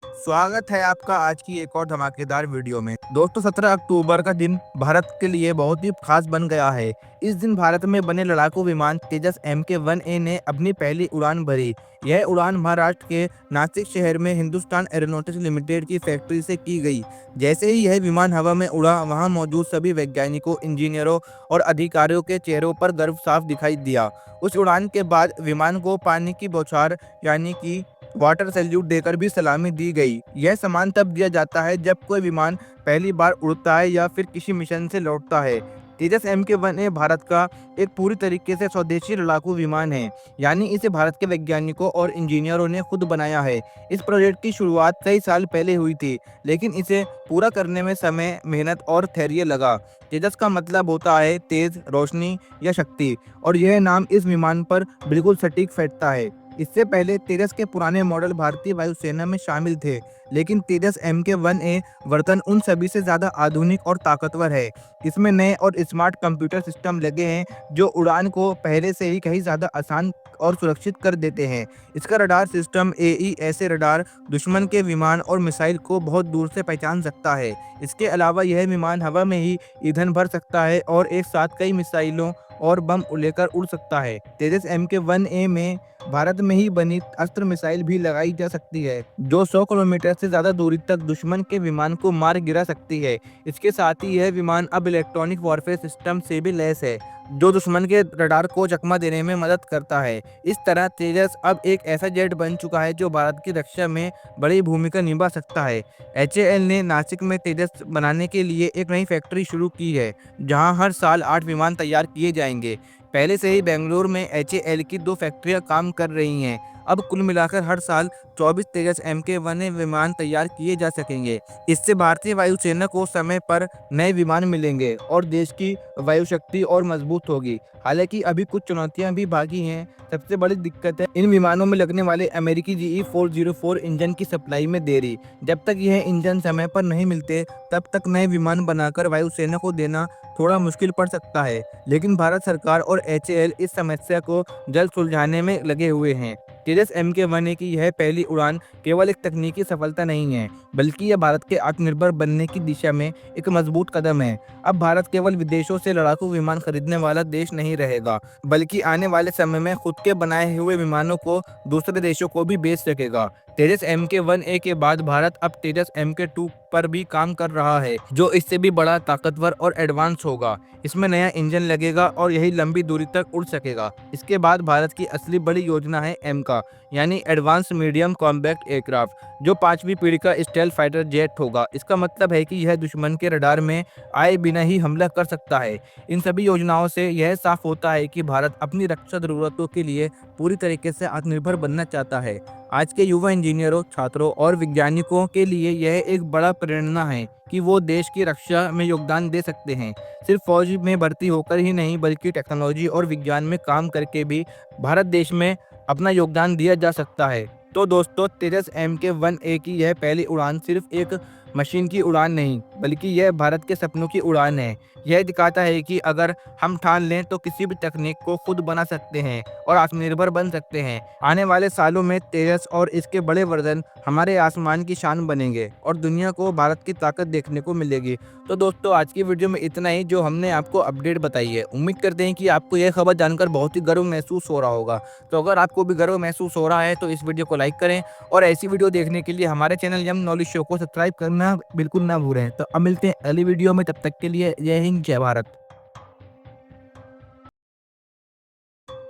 स्वागत है आपका आज की एक और धमाकेदार वीडियो में। दोस्तों, 17 अक्टूबर का दिन भारत के लिए बहुत ही खास बन गया है। इस दिन भारत में बने लड़ाकू विमान तेजस MK-1A ने अपनी पहली उड़ान भरी। यह उड़ान महाराष्ट्र के नासिक शहर में हिंदुस्तान एरोनॉटिक्स लिमिटेड की फैक्ट्री से की गई। जैसे ही यह विमान हवा में उड़ा, वहां मौजूद सभी वैज्ञानिकों, इंजीनियरों और अधिकारियों के चेहरों पर गर्व साफ दिखाई दिया। उस उड़ान के बाद विमान को पानी की बौछार यानी कि वाटर सैल्यूट देकर भी सलामी दी गई। यह सम्मान तब दिया जाता है जब कोई विमान पहली बार उड़ता है या फिर किसी मिशन से लौटता है। तेजस MK-1A भारत का एक पूरी तरीके से स्वदेशी लड़ाकू विमान है, यानी इसे भारत के वैज्ञानिकों और इंजीनियरों ने खुद बनाया है। इस प्रोजेक्ट की शुरुआत कई साल पहले हुई थी, लेकिन इसे पूरा करने में समय, मेहनत और धैर्य लगा। तेजस का मतलब होता है तेज, रोशनी या शक्ति, और यह नाम इस विमान पर बिल्कुल सटीक बैठता है। इससे पहले तेजस के पुराने मॉडल भारतीय वायुसेना में शामिल थे, लेकिन तेजस MK-1A वर्जन उन सभी से ज़्यादा आधुनिक और ताकतवर है। इसमें नए और स्मार्ट कंप्यूटर सिस्टम लगे हैं जो उड़ान को पहले से ही कहीं ज़्यादा आसान और सुरक्षित कर देते हैं। इसका रडार सिस्टम AESA रडार दुश्मन के विमान और मिसाइल को बहुत दूर से पहचान सकता है। इसके अलावा यह विमान हवा में ही ईंधन भर सकता है और एक साथ कई मिसाइलों और बम लेकर उड़ सकता है। तेजस MK-1A में भारत में ही बनी अस्त्र मिसाइल भी लगाई जा सकती है, जो 100 किलोमीटर से ज्यादा दूरी तक दुश्मन के विमान को मार गिरा सकती है। इसके साथ ही यह विमान अब इलेक्ट्रॉनिक वॉरफेयर सिस्टम से भी लैस है, जो दुश्मन के रडार को चकमा देने में मदद करता है। इस तरह तेजस अब एक ऐसा जेट बन चुका है जो भारत की रक्षा में बड़ी भूमिका निभा सकता है। HAL ने नासिक में तेजस बनाने के लिए एक नई फैक्ट्री शुरू की है, जहां हर साल 8 विमान तैयार किए जाएंगे। पहले से ही बेंगलुरु में HAL की 2 फैक्ट्रियां काम कर रही हैं। अब कुल मिलाकर हर साल 24 तेजस Mk-1A विमान तैयार किए जा सकेंगे। इससे भारतीय वायुसेना को समय पर नए विमान मिलेंगे और देश की वायु शक्ति और मजबूत होगी। हालांकि अभी कुछ चुनौतियां भी बाकी हैं। सबसे बड़ी दिक्कत है इन विमानों में लगने वाले अमेरिकी GE-404 इंजन की सप्लाई में देरी। जब तक यह इंजन समय पर नहीं मिलते तब तक नए विमान बनाकर वायुसेना को देना थोड़ा मुश्किल पड़ सकता है। लेकिन भारत सरकार और HAL इस समस्या को जल्द सुलझाने में लगे हुए हैं। तेजस Mk-1A की यह पहली उड़ान केवल एक तकनीकी सफलता नहीं है, बल्कि यह भारत के आत्मनिर्भर बनने की दिशा में एक मजबूत कदम है। अब भारत केवल विदेशों से लड़ाकू विमान खरीदने वाला देश नहीं रहेगा, बल्कि आने वाले समय में खुद के बनाए हुए विमानों को दूसरे देशों को भी बेच सकेगा। तेजस Mk-1A के बाद भारत अब तेजस Mk-2 पर भी काम कर रहा है, जो इससे भी बड़ा, ताकतवर और एडवांस होगा। इसमें नया इंजन लगेगा और यही लंबी दूरी तक उड़ सकेगा। इसके बाद भारत की असली बड़ी योजना है एमका, यानी एडवांस मीडियम कॉम्बैक्ट एयरक्राफ्ट, जो 5वीं पीढ़ी का स्टेल्थ फाइटर जेट होगा। इसका मतलब है कि यह दुश्मन के रडार में आए बिना ही हमला कर सकता है। इन सभी योजनाओं से यह साफ होता है कि भारत अपनी रक्षा जरूरतों के लिए पूरी तरीके से आत्मनिर्भर बनना चाहता है। आज के युवा इंजीनियरों, छात्रों और वैज्ञानिकों के लिए यह एक बड़ा प्रेरणा है कि वो देश की रक्षा में योगदान दे सकते हैं। सिर्फ फौज में भर्ती होकर ही नहीं, बल्कि टेक्नोलॉजी और विज्ञान में काम करके भी भारत देश में अपना योगदान दिया जा सकता है। तो दोस्तों, तेजस Mk-1A की यह पहली उड़ान सिर्फ एक मशीन की उड़ान नहीं, बल्कि यह भारत के सपनों की उड़ान है। यह दिखाता है कि अगर हम ठान लें तो किसी भी तकनीक को खुद बना सकते हैं और आत्मनिर्भर बन सकते हैं। आने वाले सालों में तेजस और इसके बड़े वर्जन हमारे आसमान की शान बनेंगे और दुनिया को भारत की ताकत देखने को मिलेगी। तो दोस्तों, आज की वीडियो में इतना ही जो हमने आपको अपडेट बताई है। उम्मीद करते हैं कि आपको यह खबर जानकर बहुत ही गर्व महसूस हो रहा होगा। तो अगर आपको भी गर्व महसूस हो रहा है तो इस वीडियो को लाइक करें और ऐसी वीडियो देखने के लिए हमारे चैनल यम नॉलेज शो को सब्सक्राइब करना बिल्कुल ना भूलें। तो अब मिलते हैं अगली वीडियो में, तब तक के लिए जय हिंद, जय भारत।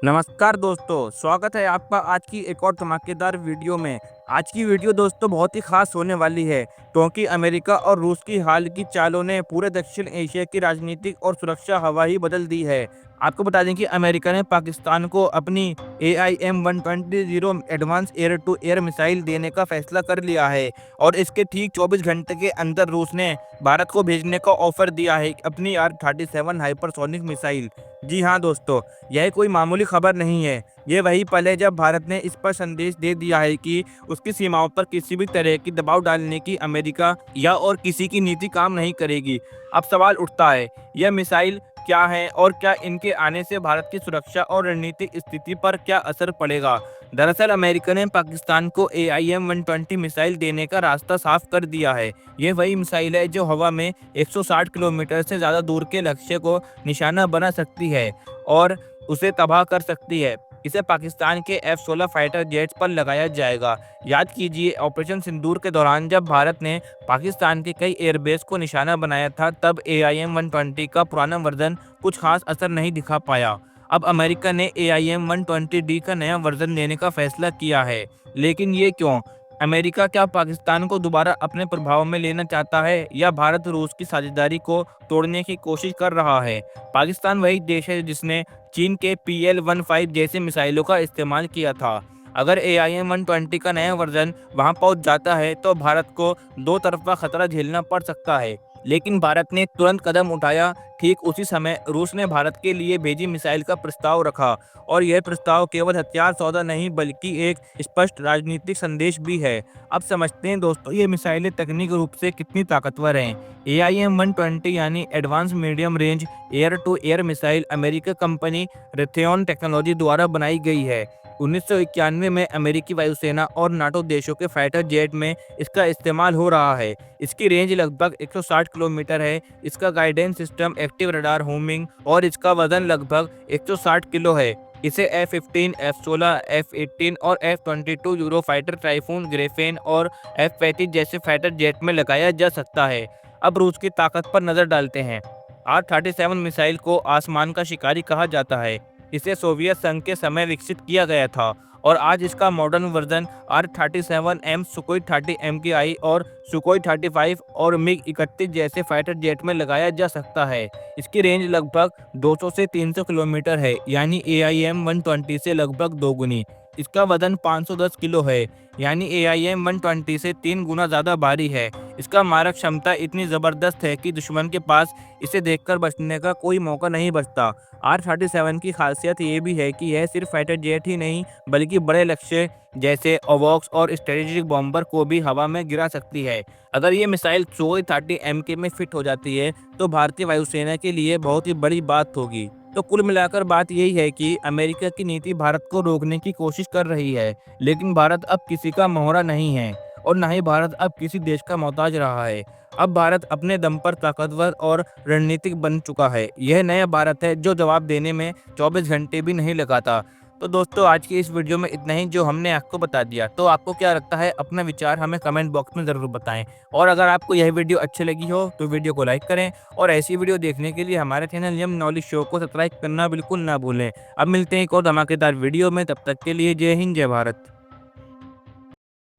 नमस्कार दोस्तों, स्वागत है आपका आज की एक और धमाकेदार वीडियो में। आज की वीडियो दोस्तों बहुत ही खास होने वाली है, क्योंकि अमेरिका और रूस की हाल की चालों ने पूरे दक्षिण एशिया की राजनीतिक और सुरक्षा हवा ही बदल दी है। आपको बता दें कि अमेरिका ने पाकिस्तान को अपनी AIM-120 advance air to air missile देने का फैसला कर लिया है और इसके ठीक 24 घंटे के अंदर रूस ने भारत को भेजने का ऑफर दिया है अपनी R-37 हाइपरसोनिक मिसाइल। जी हाँ दोस्तों, यह कोई मामूली खबर नहीं है। ये वही पल है जब भारत ने इस पर संदेश दे दिया है कि उसकी सीमाओं पर किसी भी तरह की दबाव डालने की अमेरिका या और किसी की नीति काम नहीं करेगी। अब सवाल उठता है, यह मिसाइल क्या है और क्या इनके आने से भारत की सुरक्षा और रणनीतिक स्थिति पर क्या असर पड़ेगा। दरअसल अमेरिका ने पाकिस्तान को AIM-120 मिसाइल देने का रास्ता साफ कर दिया है। ये वही मिसाइल है जो हवा में 160 किलोमीटर से ज़्यादा दूर के लक्ष्य को निशाना बना सकती है और उसे तबाह कर सकती है। इसे पाकिस्तान के F-16 फाइटर जेट्स पर लगाया जाएगा। याद कीजिए, ऑपरेशन सिंदूर के दौरान जब भारत ने पाकिस्तान के कई एयरबेस को निशाना बनाया था, तब AIM-120 का पुराना वर्जन कुछ खास असर नहीं दिखा पाया। अब अमेरिका ने AIM-120D का नया वर्जन लेने का फैसला किया है। लेकिन ये क्यों? अमेरिका क्या पाकिस्तान को दोबारा अपने प्रभाव में लेना चाहता है या भारत रूस की साझेदारी को तोड़ने की कोशिश कर रहा है? पाकिस्तान वही देश है जिसने चीन के PL-15 जैसे मिसाइलों का इस्तेमाल किया था। अगर AIM-120 का नया वर्जन वहां पहुंच जाता है तो भारत को दो तरफा खतरा झेलना पड़ सकता है। लेकिन भारत ने तुरंत कदम उठाया। ठीक उसी समय रूस ने भारत के लिए भेजी मिसाइल का प्रस्ताव रखा और यह प्रस्ताव केवल हथियार सौदा नहीं, बल्कि एक स्पष्ट राजनीतिक संदेश भी है। अब समझते हैं दोस्तों, ये मिसाइलें तकनीक रूप से कितनी ताकतवर हैं। AIM-120 यानी advance medium range air to air missile अमेरिकी कंपनी रेथेओन टेक्नोलॉजी द्वारा बनाई गई है। 1991 में अमेरिकी वायुसेना और नाटो देशों के फाइटर जेट में इसका इस्तेमाल हो रहा है। इसकी रेंज लगभग 160 किलोमीटर है। इसका guidance system active radar homing और इसका वजन लगभग 160 किलो है। इसे F-15, F-16, F-18 और F-22 euro fighter, typhoon, Griffin और F-35 जैसे फाइटर जेट में लगाया जा सकता है। अब रूस की ताकत पर नजर डालते हैं। R-37 मिसाइल को आसमान का शिकारी कहा जाता है। इसे सोवियत संघ के समय विकसित किया गया था और आज इसका मॉडर्न वर्जन R-37M, सुकोई 30 MKI और सुकोई 35 और MiG-31 जैसे फाइटर जेट में लगाया जा सकता है। इसकी रेंज लगभग 200 से 300 किलोमीटर है, यानी AIM-120 से लगभग दोगुनी। इसका वजन 510 किलो है, यानी AIM 120 से 3 गुना ज़्यादा भारी है। इसका मारक क्षमता इतनी ज़बरदस्त है कि दुश्मन के पास इसे देखकर बचने का कोई मौका नहीं बचता। R-37 की खासियत ये भी है कि यह सिर्फ फाइटर जेट ही नहीं, बल्कि बड़े लक्ष्य जैसे अवॉक्स और स्ट्रेटेजिक बॉम्बर को भी हवा में गिरा सकती है। अगर ये मिसाइल सुखोई 30 MK में फिट हो जाती है, तो भारतीय वायुसेना के लिए बहुत ही बड़ी बात होगी। तो कुल मिलाकर बात यही है कि अमेरिका की नीति भारत को रोकने की कोशिश कर रही है, लेकिन भारत अब किसी का मोहरा नहीं है और ना ही भारत अब किसी देश का मोहताज रहा है। अब भारत अपने दम पर ताकतवर और रणनीतिक बन चुका है। यह नया भारत है जो जवाब देने में 24 घंटे भी नहीं लगाता। तो दोस्तों, आज की इस वीडियो में इतना ही जो हमने आपको बता दिया। तो आपको क्या लगता है, अपना विचार हमें कमेंट बॉक्स में ज़रूर बताएं। और अगर आपको यह वीडियो अच्छी लगी हो तो वीडियो को लाइक करें और ऐसी वीडियो देखने के लिए हमारे चैनल यम नॉलेज शो को सब्सक्राइब करना बिल्कुल ना भूलें। अब मिलते हैं एक और धमाकेदार वीडियो में, तब तक के लिए जय हिंद जय भारत।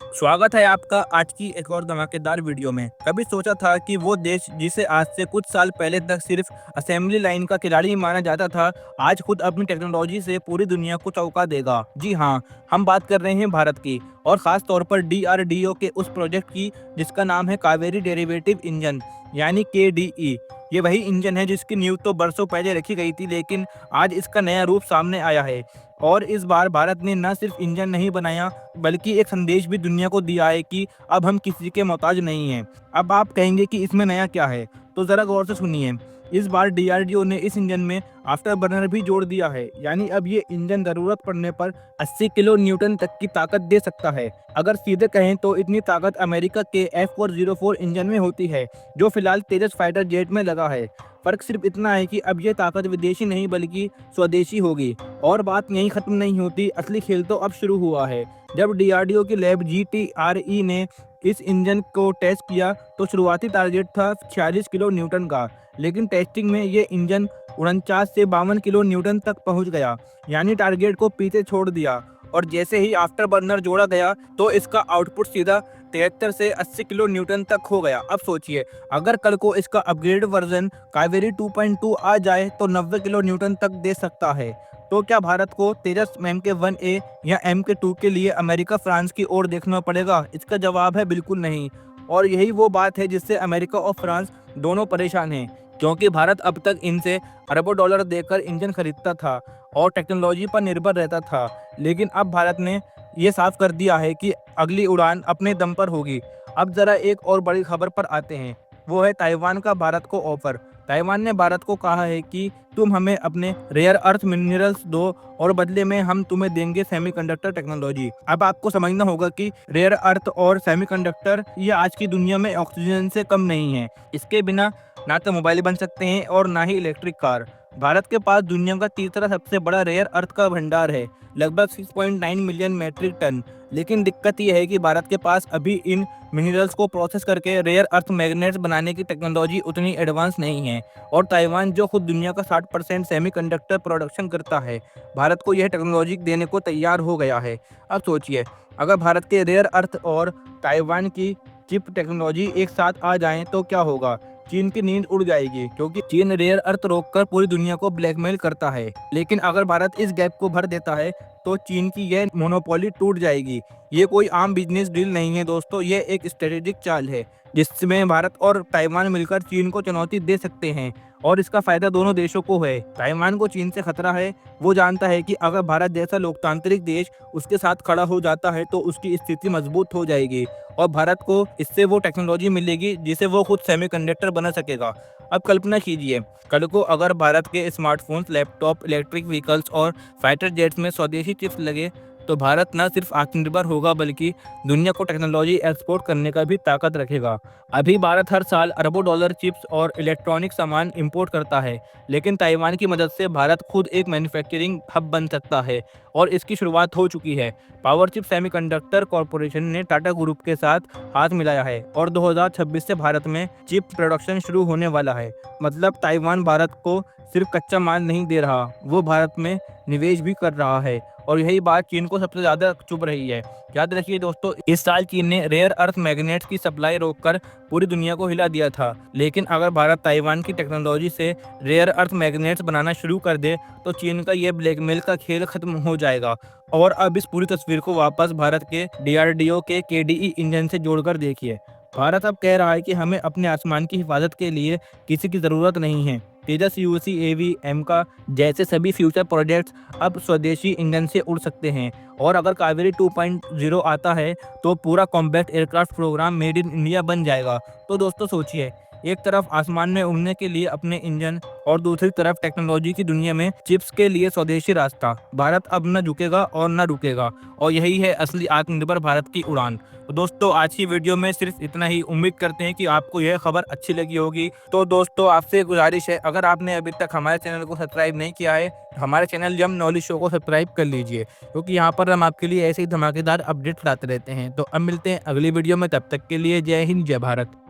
स्वागत है आपका आज की एक और धमाकेदार वीडियो में। कभी सोचा था कि वो देश जिसे आज से कुछ साल पहले तक सिर्फ असेंबली लाइन का खिलाड़ी ही माना जाता था, आज खुद अपनी टेक्नोलॉजी से पूरी दुनिया को चौंका देगा। जी हाँ, हम बात कर रहे हैं भारत की और खास तौर पर DRDO के उस प्रोजेक्ट की जिसका नाम है कावेरी डेरिवेटिव इंजन, यानी KDE। ये वही इंजन है जिसकी नींव तो बरसों पहले रखी गई थी, लेकिन आज इसका नया रूप सामने आया है। और इस बार भारत ने न सिर्फ इंजन नहीं बनाया, बल्कि एक संदेश भी दुनिया को दिया है कि अब हम किसी के मोहताज नहीं हैं। अब आप कहेंगे कि इसमें नया क्या है, तो ज़रा गौर से सुनिए। इस बार DRDO ने इस इंजन में आफ्टर बर्नर भी जोड़ दिया है, यानी अब ये इंजन ज़रूरत पड़ने पर 80 किलो न्यूटन तक की ताकत दे सकता है। अगर सीधे कहें तो इतनी ताकत अमेरिका के F404 इंजन में होती है, जो फिलहाल तेजस फाइटर जेट में लगा है। फर्क सिर्फ इतना है कि अब ये ताकत विदेशी नहीं बल्कि स्वदेशी होगी। और बात यहीं खत्म नहीं होती, असली खेल तो अब शुरू हुआ है। जब DRDO की लैब GTRE ने इस इंजन को टेस्ट किया तो शुरुआती टारगेट था 46 किलो न्यूटन का, लेकिन टेस्टिंग में ये इंजन 49 से 52 किलो न्यूटन तक पहुंच गया, यानी टारगेट को पीछे छोड़ दिया। और जैसे ही आफ्टर बर्नर जोड़ा गया तो इसका आउटपुट सीधा 73 से 80 किलो न्यूटन तक हो गया। अब सोचिए, अगर कल को इसका अपग्रेड वर्जन कावेरी 2.2 आ जाए तो 90 किलो न्यूटन तक दे सकता है। तो क्या भारत को तेजस MK1A या MK2 के लिए अमेरिका फ्रांस की ओर देखना पड़ेगा? इसका जवाब है बिल्कुल नहीं। और यही वो बात है जिससे अमेरिका और फ्रांस दोनों परेशान हैं, क्योंकि भारत अब तक इनसे अरबों डॉलर देकर इंजन खरीदता था और टेक्नोलॉजी पर निर्भर रहता था, लेकिन अब भारत ने ये साफ कर दिया है कि अगली उड़ान अपने दम पर होगी। अब जरा एक और बड़ी खबर पर आते हैं, वो है ताइवान का भारत को ऑफर। ताइवान ने भारत को कहा है कि तुम हमें अपने रेयर अर्थ मिनरल्स दो और बदले में हम तुम्हें देंगे सेमीकंडक्टर टेक्नोलॉजी। अब आपको समझना होगा कि रेयर अर्थ और सेमीकंडक्टर ये आज की दुनिया में ऑक्सीजन से कम नहीं है। इसके बिना ना तो मोबाइल बन सकते हैं और ना ही इलेक्ट्रिक कार। भारत के पास दुनिया का तीसरा सबसे बड़ा रेयर अर्थ का भंडार है, लगभग 6.9 मिलियन मैट्रिक टन। लेकिन दिक्कत यह है कि भारत के पास अभी इन मिनरल्स को प्रोसेस करके रेयर अर्थ मैग्नेट्स बनाने की टेक्नोलॉजी उतनी एडवांस नहीं है। और ताइवान जो खुद दुनिया का 60% सेमीकंडक्टर प्रोडक्शन करता है, भारत को यह टेक्नोलॉजी देने को तैयार हो गया है। अब सोचिए, अगर भारत के रेयर अर्थ और ताइवान की चिप टेक्नोलॉजी एक साथ आ जाएं तो क्या होगा? चीन की नींद उड़ जाएगी, क्योंकि चीन रेयर अर्थ रोककर पूरी दुनिया को ब्लैकमेल करता है। लेकिन अगर भारत इस गैप को भर देता है तो चीन की यह मोनोपोली टूट जाएगी। ये कोई आम बिजनेस डील नहीं है दोस्तों, ये एक स्ट्रेटेजिक चाल है जिसमें भारत और ताइवान मिलकर चीन को चुनौती दे सकते हैं और इसका फायदा दोनों देशों को है। ताइवान को चीन से खतरा है, वो जानता है कि अगर भारत जैसा लोकतांत्रिक देश उसके साथ खड़ा हो जाता है तो उसकी स्थिति मजबूत हो जाएगी और भारत को इससे वो टेक्नोलॉजी मिलेगी जिसे वो खुद सेमीकंडक्टर बना सकेगा। अब कल्पना कीजिए, कल को अगर भारत के स्मार्टफोन्स, लैपटॉप, इलेक्ट्रिक व्हीकल्स और फाइटर जेट्स में स्वदेशी चिप्स लगे तो भारत न सिर्फ आत्मनिर्भर होगा बल्कि दुनिया को टेक्नोलॉजी एक्सपोर्ट करने का भी ताकत रखेगा। अभी भारत हर साल अरबों डॉलर चिप्स और इलेक्ट्रॉनिक सामान इंपोर्ट करता है, लेकिन ताइवान की मदद से भारत खुद एक मैन्युफैक्चरिंग हब बन सकता है और इसकी शुरुआत हो चुकी है। पावर चिप सेमीकंडक्टर कॉरपोरेशन ने टाटा ग्रुप के साथ हाथ मिलाया है और 2026 से भारत में चिप प्रोडक्शन शुरू होने वाला है। मतलब ताइवान भारत को सिर्फ कच्चा माल नहीं दे रहा, वो भारत में निवेश भी कर रहा है और यही बात चीन को सबसे ज़्यादा चुभ रही है। याद रखिए दोस्तों, इस साल चीन ने रेयर अर्थ मैग्नेट्स की सप्लाई रोककर पूरी दुनिया को हिला दिया था। लेकिन अगर भारत ताइवान की टेक्नोलॉजी से रेयर अर्थ मैग्नेट्स बनाना शुरू कर दे तो चीन का ये ब्लैकमेल का खेल खत्म हो जाएगा। और अब इस पूरी तस्वीर को वापस भारत के DRDO के KDE इंजन से जोड़कर देखिए। भारत अब कह रहा है कि हमें अपने आसमान की हिफाजत के लिए किसी की ज़रूरत नहीं है। तेजस UAV एमका जैसे सभी फ्यूचर प्रोजेक्ट्स अब स्वदेशी इंजन से उड़ सकते हैं। और अगर कावेरी 2.0 आता है तो पूरा combat aircraft programme made in India बन जाएगा। तो दोस्तों सोचिए, एक तरफ आसमान में उड़ने के लिए अपने इंजन और दूसरी तरफ टेक्नोलॉजी की दुनिया में चिप्स के लिए स्वदेशी रास्ता। भारत अब न झुकेगा और न रुकेगा, और यही है असली आत्मनिर्भर भारत की उड़ान। तो दोस्तों आज की वीडियो में सिर्फ इतना ही। उम्मीद करते हैं कि आपको यह खबर अच्छी लगी होगी। तो दोस्तों आपसे गुजारिश है, अगर आपने अभी तक हमारे चैनल को सब्सक्राइब नहीं किया है, हमारे चैनल जम नॉलेज शो को सब्सक्राइब कर लीजिए, क्योंकि यहाँ पर हम आपके लिए ऐसे ही धमाकेदार अपडेट लाते रहते हैं। तो अब मिलते हैं अगली वीडियो में, तब तक के लिए जय हिंद जय भारत।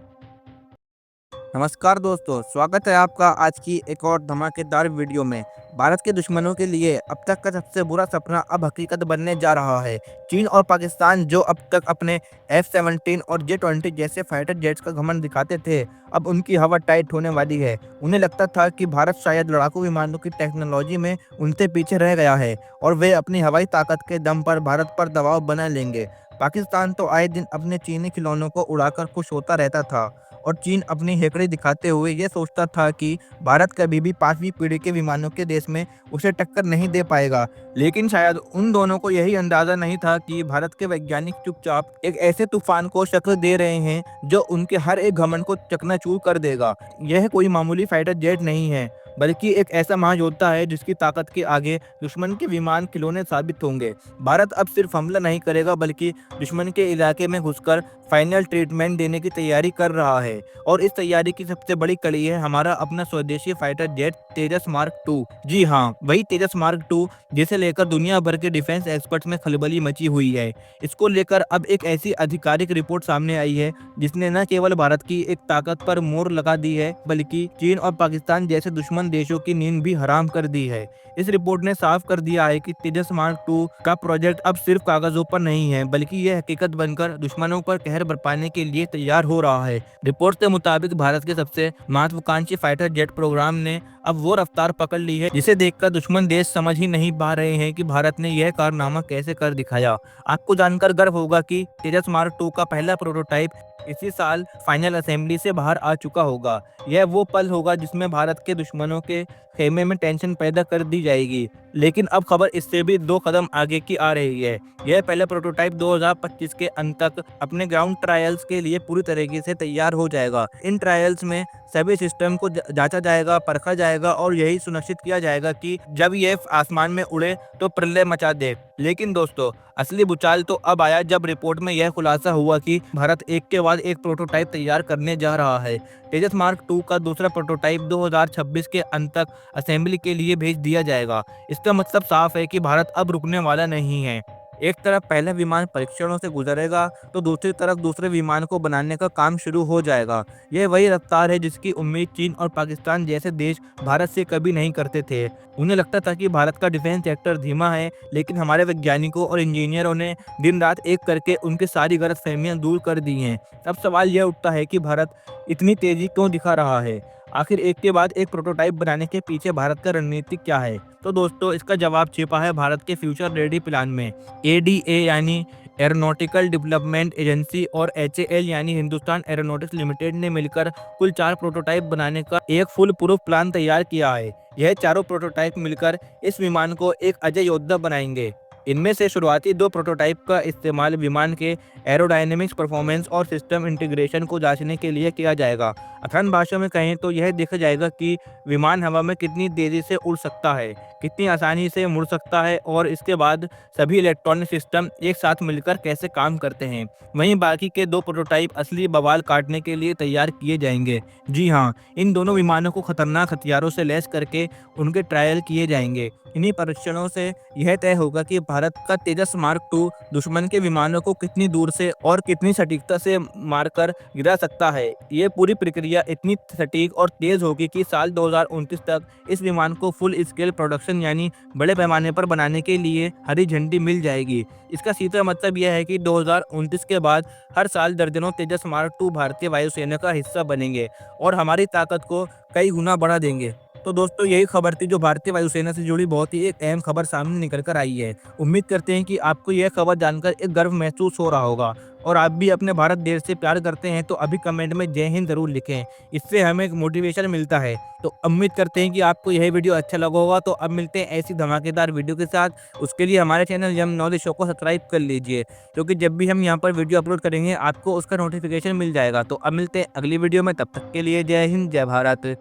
नमस्कार दोस्तों, स्वागत है आपका आज की एक और धमाकेदार वीडियो में। भारत के दुश्मनों के लिए अब तक का सबसे बुरा सपना अब हकीकत बनने जा रहा है। चीन और पाकिस्तान जो अब तक अपने F-17 और J-20 जैसे फाइटर जेट्स का घमंड दिखाते थे, अब उनकी हवा टाइट होने वाली है। उन्हें लगता था कि भारत शायद लड़ाकू विमानों की टेक्नोलॉजी में उनसे पीछे रह गया है और वे अपनी हवाई ताकत के दम पर भारत पर दबाव बना लेंगे। पाकिस्तान तो आए दिन अपने चीनी खिलौनों को उड़ाकर खुश होता रहता था, और चीन अपनी हेकड़ी दिखाते हुए ये सोचता था कि भारत कभी भी 5वीं पीढ़ी के विमानों के देश में उसे टक्कर नहीं दे पाएगा। लेकिन शायद उन दोनों को यही अंदाजा नहीं था कि भारत के वैज्ञानिक चुपचाप एक ऐसे तूफान को शक्ल दे रहे हैं जो उनके हर एक घमंड को चकनाचूर कर देगा। यह कोई मामूली फाइटर जेट नहीं है, बल्कि एक ऐसा महायोद्धा है जिसकी ताकत के आगे दुश्मन के विमान खिलौने साबित होंगे। भारत अब सिर्फ हमला नहीं करेगा, बल्कि दुश्मन के इलाके में घुसकर फाइनल ट्रीटमेंट देने की तैयारी कर रहा है। और इस तैयारी की सबसे बड़ी कड़ी है हमारा अपना स्वदेशी फाइटर जेट तेजस मार्क 2। जी हाँ, वही तेजस मार्क 2 जिसे लेकर दुनिया भर के डिफेंस एक्सपर्ट्स में खलबली मची हुई है। इसको लेकर अब एक ऐसी आधिकारिक रिपोर्ट सामने आई है जिसने न केवल भारत की एक ताकत पर मोहर लगा दी है, बल्कि चीन और पाकिस्तान जैसे दुश्मन देशों की नींद भी हराम कर दी है। इस रिपोर्ट ने साफ कर दिया है कि तेजस मार्क 2 का प्रोजेक्ट अब सिर्फ कागजों पर नहीं है, बल्कि यह हकीकत बनकर दुश्मनों पर कहर बरपाने के लिए तैयार हो रहा है। रिपोर्ट के मुताबिक भारत के सबसे महत्वाकांक्षी फाइटर जेट प्रोग्राम ने अब वो रफ्तार पकड़ ली है जिसे देखकर दुश्मन देश समझ ही नहीं पा रहे हैं कि भारत ने यह कारनामा कैसे कर दिखाया। आपको जानकर गर्व होगा कि तेजस मार्क 2 का पहला प्रोटोटाइप इसी साल फाइनल असेंबली से बाहर आ चुका होगा। यह वो पल होगा जिसमें भारत के दुश्मनों के खेमे में टेंशन पैदा कर दी जाएगी। लेकिन अब खबर इससे भी 2 कदम आगे की आ रही है। यह पहला प्रोटोटाइप 2025 के अंत तक अपने ग्राउंड ट्रायल्स के लिए पूरी तरीके से तैयार हो जाएगा। इन ट्रायल्स में सभी सिस्टम को जांचा जाएगा, परखा जाएगा और यही सुनिश्चित किया जाएगा कि जब यह आसमान में उड़े तो प्रलय मचा दे। लेकिन दोस्तों असली भूचाल तो अब आया जब रिपोर्ट में यह खुलासा हुआ कि भारत एक के बाद एक प्रोटोटाइप तैयार करने जा रहा है। तेजस मार्क 2 का दूसरा प्रोटोटाइप 2026 के अंत तक असेंबली के लिए भेज दिया जाएगा। इसका मतलब साफ है कि भारत अब रुकने वाला नहीं है। एक तरफ पहला विमान परीक्षणों से गुजरेगा तो दूसरी तरफ दूसरे विमान को बनाने का काम शुरू हो जाएगा। यह वही रफ्तार है जिसकी उम्मीद चीन और पाकिस्तान जैसे देश भारत से कभी नहीं करते थे। उन्हें लगता था कि भारत का डिफेंस सेक्टर धीमा है, लेकिन हमारे वैज्ञानिकों और इंजीनियरों ने दिन रात एक करके उनकी सारी गलतफहमियां दूर कर दी हैं। अब सवाल यह उठता है कि भारत इतनी तेजी क्यों दिखा रहा है? आखिर एक के बाद एक प्रोटोटाइप बनाने के पीछे भारत का रणनीति क्या है? तो दोस्तों इसका जवाब छिपा है भारत के फ्यूचर रेडी प्लान में। ADA यानी एरोनॉटिकल डेवलपमेंट एजेंसी और HAL यानी हिंदुस्तान एरोनॉटिक्स लिमिटेड ने मिलकर कुल 4 प्रोटोटाइप बनाने का एक फुल प्रूफ प्लान तैयार किया है। यह चारों प्रोटोटाइप मिलकर इस विमान को एक अजय योद्धा बनाएंगे। इनमें से शुरुआती 2 प्रोटोटाइप का इस्तेमाल विमान के एरोडायनेमिक्स परफॉर्मेंस और सिस्टम इंटीग्रेशन को जांचने के लिए किया जाएगा। आसान भाषा में कहें तो यह देखा जाएगा कि विमान हवा में कितनी तेजी से उड़ सकता है, कितनी आसानी से मुड़ सकता है और इसके बाद सभी इलेक्ट्रॉनिक सिस्टम एक साथ मिलकर कैसे काम करते हैं। वहीं बाकी के 2 प्रोटोटाइप असली बवाल काटने के लिए तैयार किए जाएंगे। जी हाँ, इन दोनों विमानों को खतरनाक हथियारों से लैस करके उनके ट्रायल किए जाएंगे। इन्हीं परीक्षणों से यह तय होगा कि भारत का तेजस मार्क 2 दुश्मन के विमानों को कितनी दूर से और कितनी सटीकता से मारकर गिरा सकता है। ये पूरी प्रक्रिया इतनी सटीक और तेज होगी कि साल 2029 तक इस विमान को फुल स्केल प्रोडक्शन यानी बड़े पैमाने पर बनाने के लिए हरी झंडी मिल जाएगी। इसका सीधा मतलब यह है कि 2029 के बाद हर साल दर्जनों तेजस मार्क 2 भारतीय वायुसेना का हिस्सा बनेंगे और हमारी ताकत को कई गुना बढ़ा देंगे। तो दोस्तों, यही खबर थी जो भारतीय वायुसेना से जुड़ी बहुत ही एक अहम खबर सामने निकल कर आई है। उम्मीद करते हैं कि आपको यह खबर जानकर एक गर्व महसूस हो रहा होगा और आप भी अपने भारत देश से प्यार करते हैं तो अभी कमेंट में जय हिंद ज़रूर लिखें। इससे हमें एक मोटिवेशन मिलता है। तो उम्मीद करते हैं कि आपको यह वीडियो अच्छा लगा होगा। तो अब मिलते हैं ऐसी धमाकेदार वीडियो के साथ। उसके लिए हमारे चैनल यम नॉलेज शो को सब्सक्राइब कर लीजिए, क्योंकि जब भी हम यहाँ पर वीडियो अपलोड करेंगे आपको उसका नोटिफिकेशन मिल जाएगा। तो अब मिलते हैं अगली वीडियो में, तब तक के लिए जय हिंद, जय भारत।